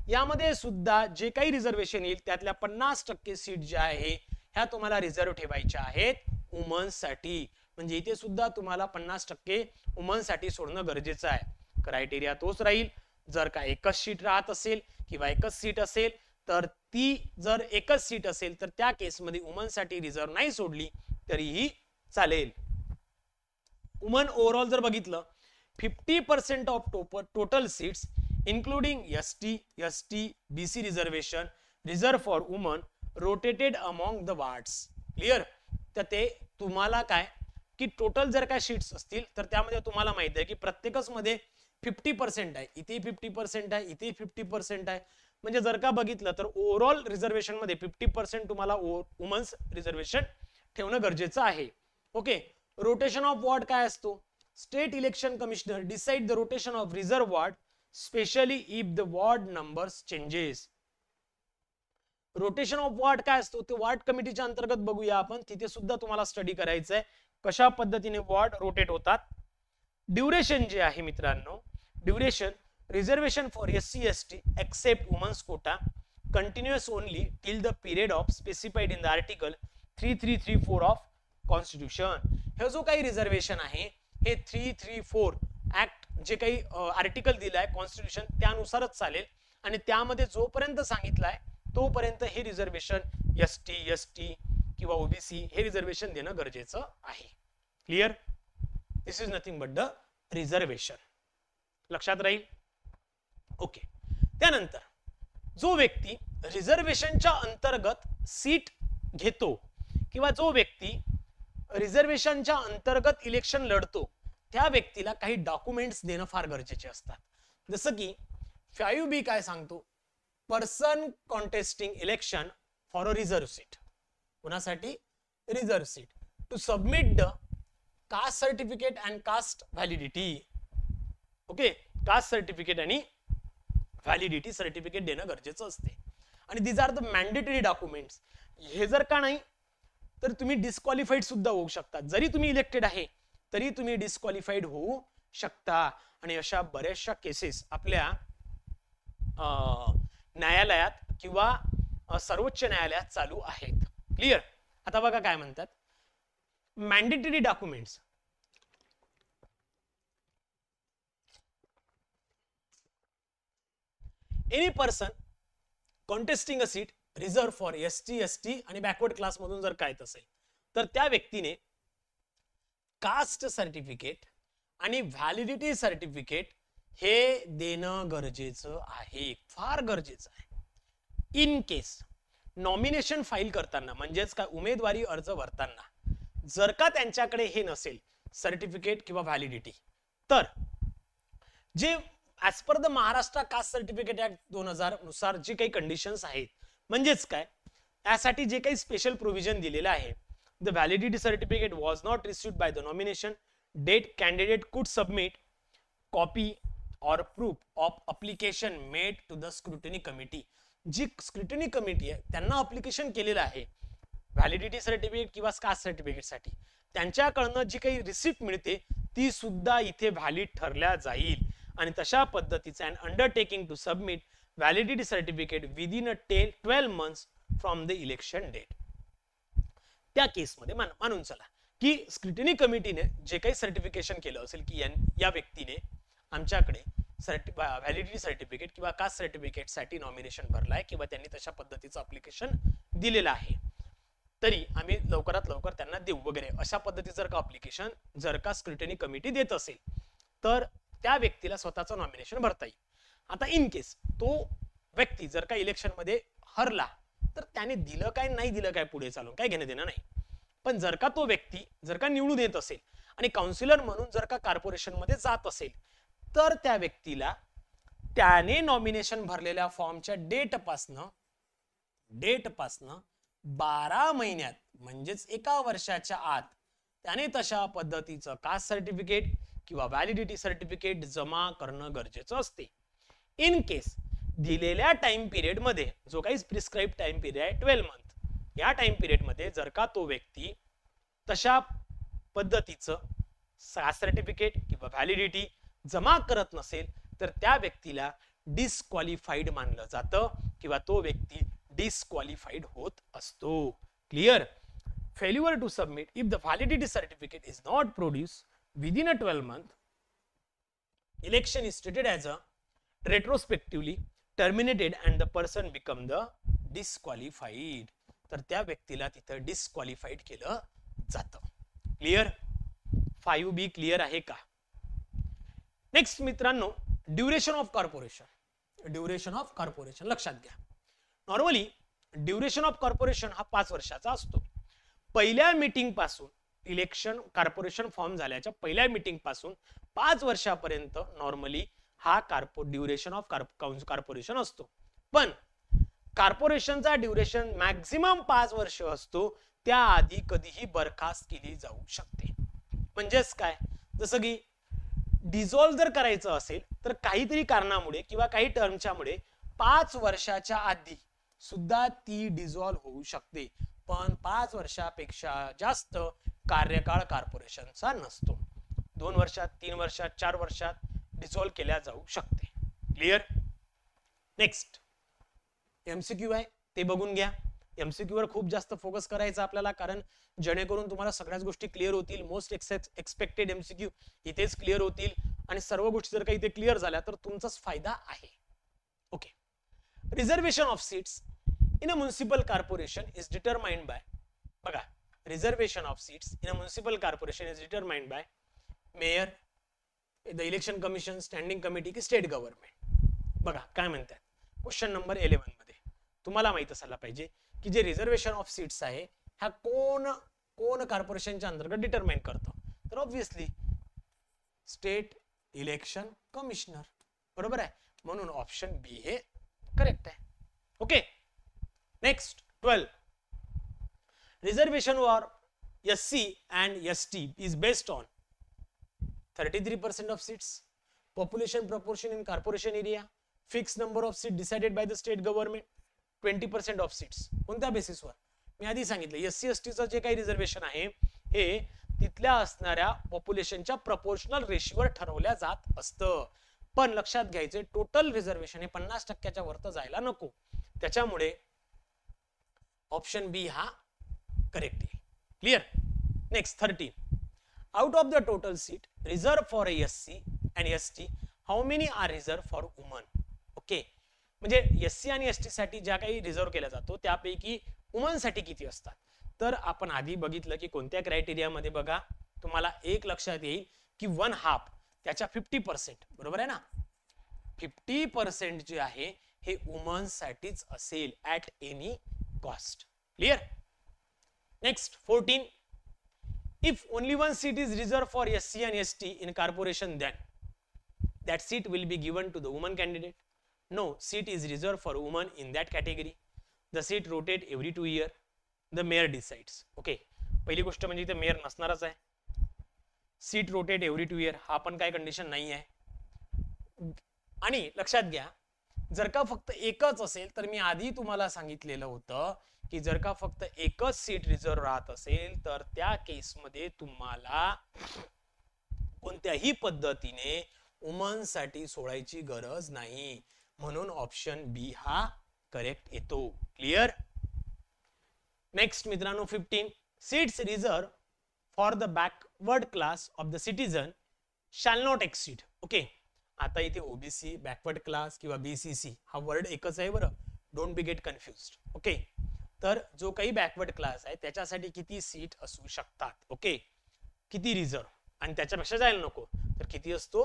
यामध्ये सुद्धा जे काही रिझर्वेशन येईल त्यातल्या 50% सीट ज्या आहे ह्या तुम्हाला रिझर्व ठेवायच्या आहेत वुमन्स साठी. म्हणजे इथे सुद्धा तुम्हाला 50% वुमन साठी सोडणं गरजेचं आहे. क्रायटेरिया तोच राहील. जर का एकच सीट राहत असेल किंवा एकच सीट असेल तर ती जर एकच सीट असेल तर त्या केसमध्ये वुमन साठी रिझर्व नाही सोडली तरीही चालेल. वुमन ओव्हरऑल जर बघितलं 50% of total seats including ST, ST, BC reservation reserved for women rotated among the wards. Clear. तर ते तुम्हाला काय की टोटल जर काय सीट्स असतील तर त्यामध्ये तुम्हाला माहिती आहे की प्रत्येकच मध्ये 50% आहे, इथे 50% आहे, इथे 50% आहे. म्हणजे जर का बघितलं तर ओव्हरऑल रिझर्वेशन मध्ये 50% तुम्हाला वुमन्स रिझर्वेशन ठेवणं गरजेचं आहे. ओके. रोटेशन ऑफ वॉर्ड काय असतो? State election commissioner decide the rotation of reserve ward specially if the ward numbers changes. Rotation of ward काय असतो ते वॉर्ड कमिटीच्या अंतर्गत बघूया आपण. तिथे सुद्धा तुम्हाला स्टडी करायचं आहे कशा पद्धतीने वॉर्ड रोटेट होतात. ड्युरेशन जे आहे मित्रांनो, duration reservation for SC ST except womens quota continuous only till the period of specified in the article 3334 of constitution. हे जो काही रिझर्वेशन आहे हे 334 ऍक्ट जे काही आर्टिकल दिलाय कॉन्स्टिट्यूशन त्यानुसारच चालेल आणि त्यामध्ये जोपर्यंत सांगितलंय तोपर्यंत हे रिझर्वेशन ST ST किंवा OBC हे रिझर्वेशन देणं गरजेचं आहे. Clear. This is nothing but the reservation. लक्षात राहील. ओके. त्यानंतर जो व्यक्ती रिझर्वेशनच्या अंतर्गत सीट घेतो किंवा जो व्यक्ती रिझर्वेशनच्या अंतर्गत इलेक्शन लढतो त्या व्यक्तीला काही डॉक्युमेंट्स देणं फार गरजेचे असतात. जसं की 5B काय सांगतो? Person contesting election for a reserve seat. कोणासाठी? Reserve seat. To submit the caste certificate and caste validity. Okay. Caste certificate आणि व्हॅलिडिटी सर्टिफिकेट देणं गरजेचं असते. आणि these are the mandatory documents. हे जर का नाही तर तुम्ही डिस्क्वालिफाईड सुद्धा होऊ शकता. जरी तुम्ही इलेक्टेड आहे तरी तुम्ही डिस्क्वालिफाईड होऊ शकता. आणि अशा बऱ्याचशा केसेस आपल्या न्यायालयात किंवा सर्वोच्च न्यायालयात चालू आहेत. क्लिअर. आता बघा काय म्हणतात. Mandatory documents. Any person contesting a seat reserve for ST ST आणि बॅकवर्ड क्लास मधून जर काय असेल तर त्या व्यक्तीने कास्ट सर्टिफिकेट आणि व्हॅलिडिटी सर्टिफिकेट हे देणं गरजेचं आहे, फार गरजेचं आहे. इन केस नॉमिनेशन फाईल करताना म्हणजेच काय उमेदवारी अर्ज भरताना जर का त्यांच्याकडे हे नसेल सर्टिफिकेट किंवा व्हॅलिडिटी तर जे as per the Maharashtra caste certificate act 2000 नुसार जे काही कंडिशन्स आहेत म्हणजेच काय यासाठी जे काही स्पेशल प्रोव्हिजन दिलेलं आहे. The validity certificate was not received by the nomination date. Candidate could submit copy or proof of application made to the scrutiny committee. जी स्क्रुटिनी कमिटी आहे त्यांना अप्लिकेशन केलेलं आहे व्हॅलिडिटी सर्टिफिकेट किंवा कास्ट सर्टिफिकेट साठी, त्यांच्याकडनं जी काही रिसिप्ट मिळते ती सुद्धा इथे व्हॅलिड ठरल्या जाईल. आणि तशा पद्धतीचा an undertaking to submit validity certificate within a 12 months from the election date. त्या केसमध्ये मानून चला की स्क्रुटिनी कमिटीने जे काही सर्टिफिकेशन केलं असेल की या व्यक्तीने आमच्याकडे व्हॅलिडिटी सर्टिफिकेट किंवा कास्ट सर्टिफिकेट साठी नॉमिनेशन भरलाय किंवा त्यांनी तशा पद्धतीचं अप्लिकेशन दिलेलं आहे तरी आम्ही लवकरात लवकर त्यांना देऊ वगैरे अशा पद्धतीचं जर का अप्लिकेशन जर का स्क्रुटिनी कमिटी देत असेल तर त्या व्यक्तीला स्वतःचं नॉमिनेशन भरता येईल. आता इन केस तो व्यक्ती जर का इलेक्शन मध्ये हरला तर त्याने दिलं काय नाही दिलं काय पुढे चालून काय घेणं देणं नाही. पण जर का तो व्यक्ती जर का निवडून येत असेल आणि काउन्सिलर म्हणून जर का कॉर्पोरेशन मध्ये जात असेल तर त्या व्यक्तीला त्याने नॉमिनेशन भरलेल्या फॉर्मच्या डेट पासनं 12 महिन्यात म्हणजेच 1 वर्षाच्या आत त्याने तशा पद्धतीचं कास्ट सर्टिफिकेट किंवा व्हॅलिडिटी सर्टिफिकेट जमा करणं गरजेचं असते. इन केस दिलेल्या टाइम पिरियड मध्ये, जो काही प्रिस्क्राइब टाइम पिरियड आहे 12 मंथ, या टाइम पिरियड मध्ये जर का तो व्यक्ती तशा पद्धतीचं कास्ट सर्टिफिकेट किंवा व्हॅलिडिटी जमा करत नसेल तर त्या व्यक्तीला डिस्क्वालिफाईड मानलं जातं किंवा तो व्यक्ती डिस्क्वालिफाईड होत असतो. Clear? Failure to submit if the validity certificate is not produce within a 12 month, election is treated as a retrospectively terminated and the person become the disqualified. तर त्या व्यक्तीला तिथं डिस्क्वालिफाईड केलं जातं. क्लियर? 5B क्लियर आहे का? Next मित्रांनो, duration of corporation. Duration of corporation लक्षात घ्या. नॉर्मली ड्युरेशन ऑफ कॉर्पोरेशन हा 5 वर्षाचा असतो. पहिल्या मीटिंग पासून, इलेक्शन कॉर्पोरेशन फॉर्म झाल्याच्या पहिल्या मीटिंग पासून 5 वर्षापर्यंत नॉर्मली हा ड्युरेशन ऑफ कॉर्पोरेशन असतो. पण कॉर्पोरेशनचा ड्युरेशन मॅक्झिमम 5 वर्ष असतो. त्याआधी कधीही बरखास्त केली जाऊ शकते. म्हणजेच काय, जसं की डिझॉल्व जर करायचं असेल तर काहीतरी कारणामुळे किंवा काही टर्मच्यामुळे 5 वर्षाच्या आधी सुद्धा ती डिझॉल्व होऊ शकते. पण 5 वर्षापेक्षा जास्त कार्यकाळ कॉर्पोरेशनचा नसतो. 2 वर्षात, 3 वर्षात, 4 वर्षात डिझॉल्व केल्या जाऊ शकते. क्लियर? नेक्स्ट एमसीक्यू आहे, ते बघून घ्या. एमसीक्यू वर खूप जास्त फोकस करायचा आपल्याला, कारण जेणेकरून तुम्हाला सगळ्याच गोष्टी क्लिअर होतील. मोस्ट एक्सपेक्टेड एमसीक्यू इथेच क्लिअर होतील आणि सर्व गोष्टी जर काही इथे क्लिअर झाल्या तर तुमचाच फायदा आहे. Okay. Reservation of seats in a municipal corporation is determined by, बघा, reservation of seats in a municipal corporation is determined by mayor, the election commission, standing committee की स्टेट गव्हर्नमेंट. बघा काय म्हणतात क्वेश्चन नंबर 11 मध्ये. तुम्हाला माहित असायला पाहिजे की जे रिझर्वेशन ऑफ सीट्स आहे हा कोण कॉर्पोरेशनच्या अंतर्गत डिटरमाइन करतो. तर ऑब्विसली स्टेट इलेक्शन कमिशनर. बरोबर आहे, म्हणून ऑप्शन बी हे करेक्ट आहे. Okay. Next 12. Reservation for SC and ST is based on 33% of seats, population proportion in corporation area, fixed number of seats decided by the state government, 20% of seats. कोणत्या बेसिसवर? मी आधी सांगितलं SC ST चं जे काही reservation आहे हे तिथल्या असणाऱ्या पॉप्युलेशनच्या प्रपोर्शनल रेशिओवर ठरवल्या जात असतं. पण लक्षात घ्यायचे टोटल रिझर्वेशन हे 50% वरत जायला नको. त्याच्यामुळे ऑप्शन बी हा करेक्ट आहे. Clear? Next 13. Out of the total seat reserved for a SC and ST, how many are reserved for women? Okay. म्हणजे SC आणि ST साठी ज्या काही रिझर्व केला जातो त्यापैकी वुमन साठी किती असतात? तर आपण आधी बघितलं की कोणत्या क्रायटेरिया मध्ये, बघा तुम्हाला एक लक्षात येईल की 1/2 त्याच्या 50%. बरोबर आहे ना? 50% जे आहे हे वुमन साठीच असेल at any cost. Clear? Next 14. If only one seat is reserved for SC and ST in corporation, then that seat will be given to the woman candidate. No seat is reserved for woman in that category. The seat rotate every 2 years. The mayor decides. Okay. पहिली गोष्ट म्हणजे इथे mayor नसणारच आहे. Seat rotate every 2 years हा पण काय condition नाही आहे. आणि लक्षात घ्या, जर का फक्त एकच असेल तर मी आधी तुम्हाला सांगितलेलं होतं की जर का फक्त एकच सीट रिझर्व राहत असेल तर त्या केसमध्ये तुम्हाला कोणत्याही पद्धतीने वुमन साठी सोडायची गरज नाही. म्हणून ऑप्शन बी हा करेक्ट येतो. क्लियर? नेक्स्ट मित्रांनो 15. Seats reserve for the backward class of the citizen shall not exceed. Okay. आता इथे ओबीसी, बॅकवर्ड क्लास किंवा BCC हा वर्ड एकच आहे बरं. Don't be get confused. Okay. तर जो काही बॅकवर्ड क्लास आहे त्याच्यासाठी किती सीट असू शकतात? ओके. किती रिझर्व, आणि त्याच्यापेक्षा जायला नको तर किती असतो?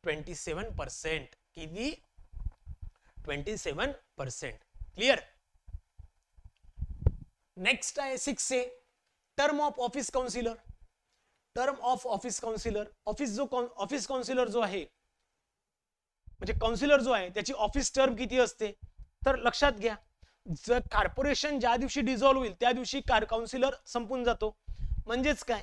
27%. किती? 27%. क्लियर? नेक्स्ट आहे 6A. Term of office counsellor. Term of office counsellor, office counsellor जो आहे म्हणजे काउन्सिलर जो आहे त्याची ऑफिस टर्म किती असते, तर लक्षात घ्या, जर कॉर्पोरेशन ज्या दिवशी डिझॉल्व्ह होईल त्या दिवशी काउन्सिलर संपून जातो. म्हणजेच काय,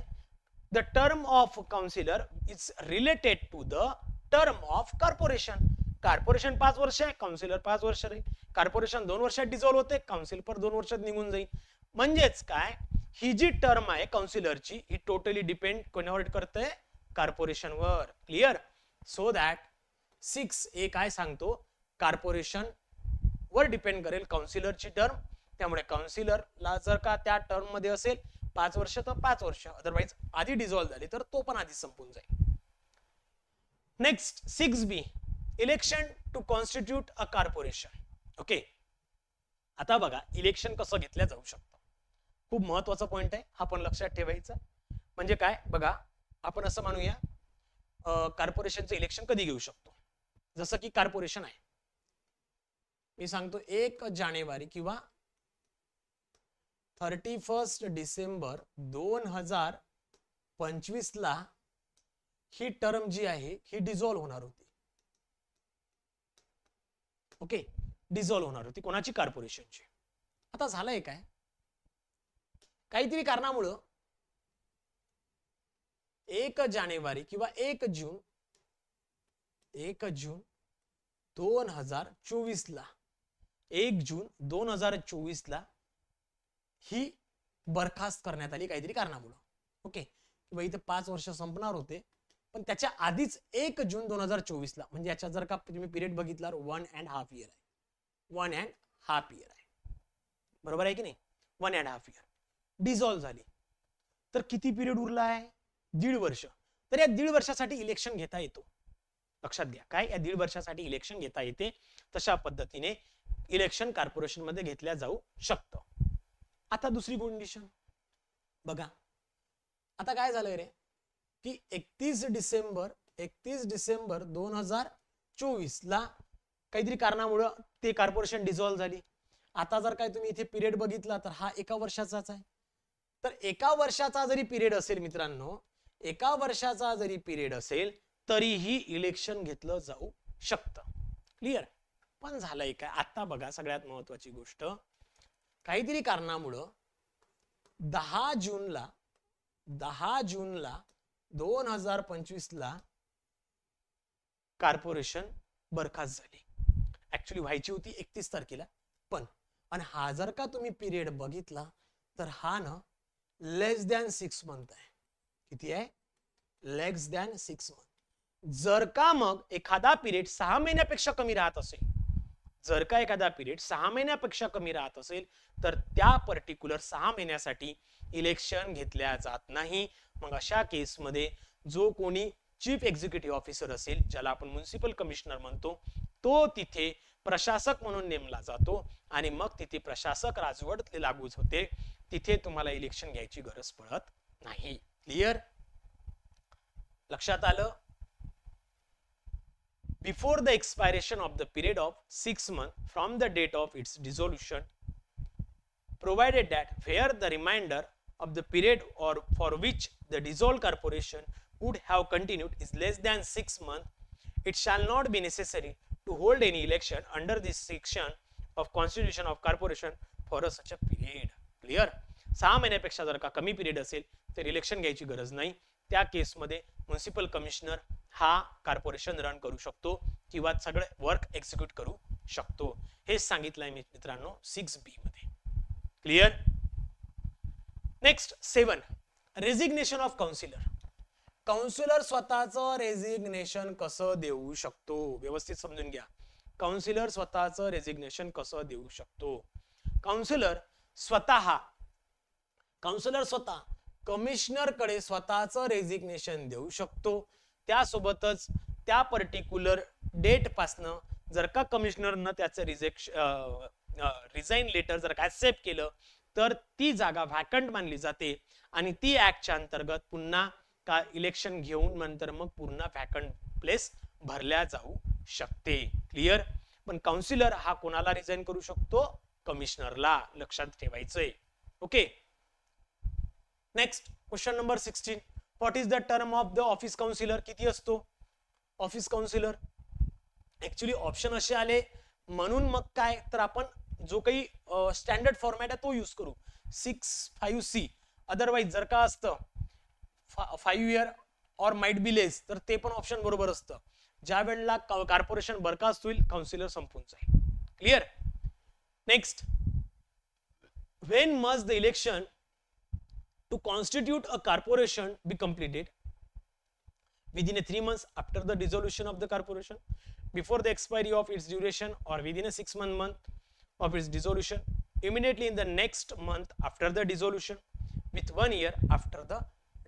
the term of councillor is related to the term of corporation. Corporation 5 वर्ष आहे, काउन्सिलर 5 वर्ष राहील. कॉर्पोरेशन 2 वर्षात डिझॉल्व्ह होते, काउन्सिल पर 2 वर्षात निघून जाईल. म्हणजेच काय, ही जी टर्म आहे काउन्सिलरची ही टोटली डिपेंड कोणावर करते, कॉर्पोरेशनवर. क्लिअर. सो दॅट 6A काय सांगतो, कॉर्पोरेशन वर डिपेंड करेल काउन्सिलरची टर्म. त्यामुळे काउन्सिलरला जर का त्या टर्म मध्ये असेल 5 वर्ष तर 5 वर्ष, अदरवाइज आधी डिझॉल्व्ह झाली तर तो पण आधी संपून जाईल. Next 6B, election to constitute a corporation. Okay, आता बघा इलेक्शन कसं घेतलं जाऊ शकतं, खूप महत्वाचा पॉइंट आहे, हा पण लक्षात ठेवायचा. म्हणजे काय बघा, आपण असं मानूया कॉर्पोरेशनचं इलेक्शन कधी घेऊ शकतो. जसं की कॉर्पोरेशन आहे, मी सांगतो 1 जानेवारी किंवा 31 डिसेंबर 2025 ला ही टर्म जी आहे ही डिझॉल्व्ह होणार होती. ओके, डिझॉल्व्ह होणार होती कोणाची, कॉर्पोरेशनची. आता झालंय काय, काहीतरी कारणामुळं 1 जानेवारी किंवा 1 जून 2024 ला 1 जून 2024 ला ही बरखास्त करण्यात आली काहीतरी कारणामुळं. ओके, किंवा इथे 5 वर्ष संपणार होते, पण त्याच्या आधीच 1 जून 2024 ला, म्हणजे याच्या जर का तुम्ही पिरियड बघितला 1.5 इयर आहे, 1.5 इयर आहे, बरोबर आहे की नाही, 1.5 इयर डिझॉल्व्ह झाली. तर किती पिरियड उरला आहे, 1.5 वर्ष. तर या 1.5 वर्षासाठी इलेक्शन घेता येतो. लक्षात घ्या, काय या 1.5 वर्षासाठी इलेक्शन घेता येते. तशा पद्धतीने इलेक्शन कॉर्पोरेशन मध्ये घेतल्या जाऊ शकतं. आता दुसरी कंडिशन बघा, आता काय झालंय रे की 31 डिसेंबर 2024 ला काहीतरी कारणामुळे ते कॉर्पोरेशन डिझॉल्व्ह झाली. आता जर काय तुम्ही इथे पिरियड बघितला तर हा 1 वर्षाचाच आहे. तर 1 वर्षाचा जरी पिरियड असेल मित्रांनो, 1 वर्षाचा जरी पिरियड असेल तरीही इलेक्शन घेतलं जाऊ शकतं. क्लिअर. पण झालंय काय, आता बघा सगळ्यात महत्वाची गोष्ट, काहीतरी कारणामुळं 10 जूनला 2025 ला कॉर्पोरेशन बरखास्त झाली. ऍक्च्युली व्हायची होती 31 तारखेला, पण आणि हा जर का तुम्ही पिरियड बघितला तर हा ना लेस दॅन 6 मंथ आहे. किती आहे, लेस दॅन 6 मंथ. जर का मग एखादा पिरियड 6 महिन्यापेक्षा कमी राहत असेल, जर का एखादा पिरियड 6 महिन्यापेक्षा कमी राहत असेल तर त्या पर्टिक्युलर 6 महिन्यासाठी इलेक्शन घेतल्या जात नाही. मग अशा केसमध्ये जो कोणी चीफ एक्झिक्युटिव्ह ऑफिसर असेल, ज्याला आपण म्युनिसिपल कमिशनर म्हणतो, तो तिथे प्रशासक म्हणून नेमला जातो आणि मग तिथे प्रशासक राजवट लागू होते. तिथे तुम्हाला इलेक्शन घ्यायची गरज पडत नाही. क्लिअर. लक्षात आलं. Before the expiration of the period of 6 months from the date of its dissolution, provided that where the remainder of the period or for which the dissolved corporation would have continued is less than 6 months, it shall not be necessary to hold any election under this section of Constitution of Corporation for such a period. Clear? 6 महिन्यापेक्षा जर का कमी period असेल तर election घ्यायची गरज नाही. त्या केसमध्ये म्युनिसिपल कमिशनर हा कॉर्पोरेशन रन करू शकतो किंवा सगळे वर्क एक्झिक्यूट करू शकतो. हेच सांगितलंय मी मित्रांनो 6B मध्ये. Clear. Next 7, resignation of counsellor. Counsellor स्वतःचं रेजिग्नेशन कसं देऊ शकतो, व्यवस्थित समजून घ्या. काउन्सिलर स्वतःचं रेजिग्नेशन कसं देऊ शकतो. काउन्सिलर स्वतः कमिशनर कडे स्वतःचं रेजिग्नेशन देऊ शकतो. त्यासोबतच त्या पर्टिक्युलर डेट पासनं जर का कमिशनरनं त्याचं रिझाइन लेटर जर का ऍक्सेप्ट केलं तर ती जागा व्हॅकंट मानली जाते आणि ती ऍक्टच्या अंतर्गत पुन्हा का इलेक्शन घेऊन नंतर मग पूर्ण व्हॅकंट प्लेस भरल्या जाऊ शकते. क्लिअर. पण काउन्सिलर हा कोणाला रिझाइन करू शकतो, कमिशनरला. लक्षात ठेवायचंय. Okay. Next question number 16. What is the term of the office counsellor. किती असतो ऑफिस काउन्सिलर. ऍक्च्युली ऑप्शन असे आले म्हणून मग काय तर आपण जो काही स्टँडर्ड फॉर्मॅट आहे तो यूज करू 6-5C. अदरवाईज जर का असतं 5 इयर और माइट बी लेस तर ते पण ऑप्शन बरोबर असतं. ज्या वेळेला कॉर्पोरेशन बरखास्त होईल काउन्सिलर संपून जाईल. Clear. Next, when must the election to constitute a corporation be completed? Within 3 months after the dissolution of the corporation, before the expiry of its duration, or within a 6 month of its dissolution, immediately in the next month after the dissolution, with 1 year after the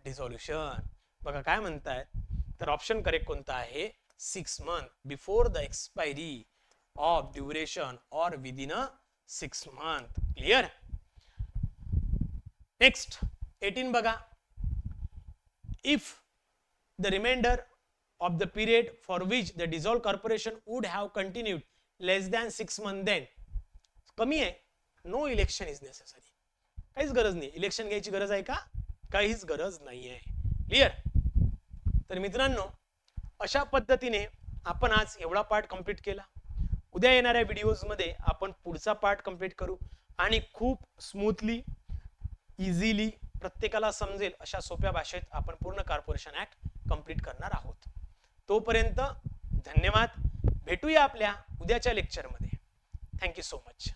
dissolution. बघा काय म्हणतायत तर option correct कोणता आहे 6 month before the expiry of duration or within a 6 month. Clear. Next 18 बघा, if the remainder of the period for which the dissolved corporation would have continued less than 6 months, then कमी आहे, no election is necessary. काहीच गरज नाही, election घ्यायची गरज आहे का? काहीच गरज नाही आहे. क्लियर. तर मित्रांनो अशा पद्धतीने आपण आज एवढा पार्ट कंप्लीट केला. उद्या येणाऱ्या व्हिडिओज मध्ये आपण पुढचा पार्ट कंप्लीट करू आणि खूप स्मूथली इझिली प्रत्येकाला समजेल अशा सोप्या भाषेत आपण पूर्ण कॉर्पोरेशन ऍक्ट कंप्लीट करणार आहोत. तोपर्यंत धन्यवाद. भेटूया आपल्या उद्याच्या लेक्चरमध्ये. Thank you so much.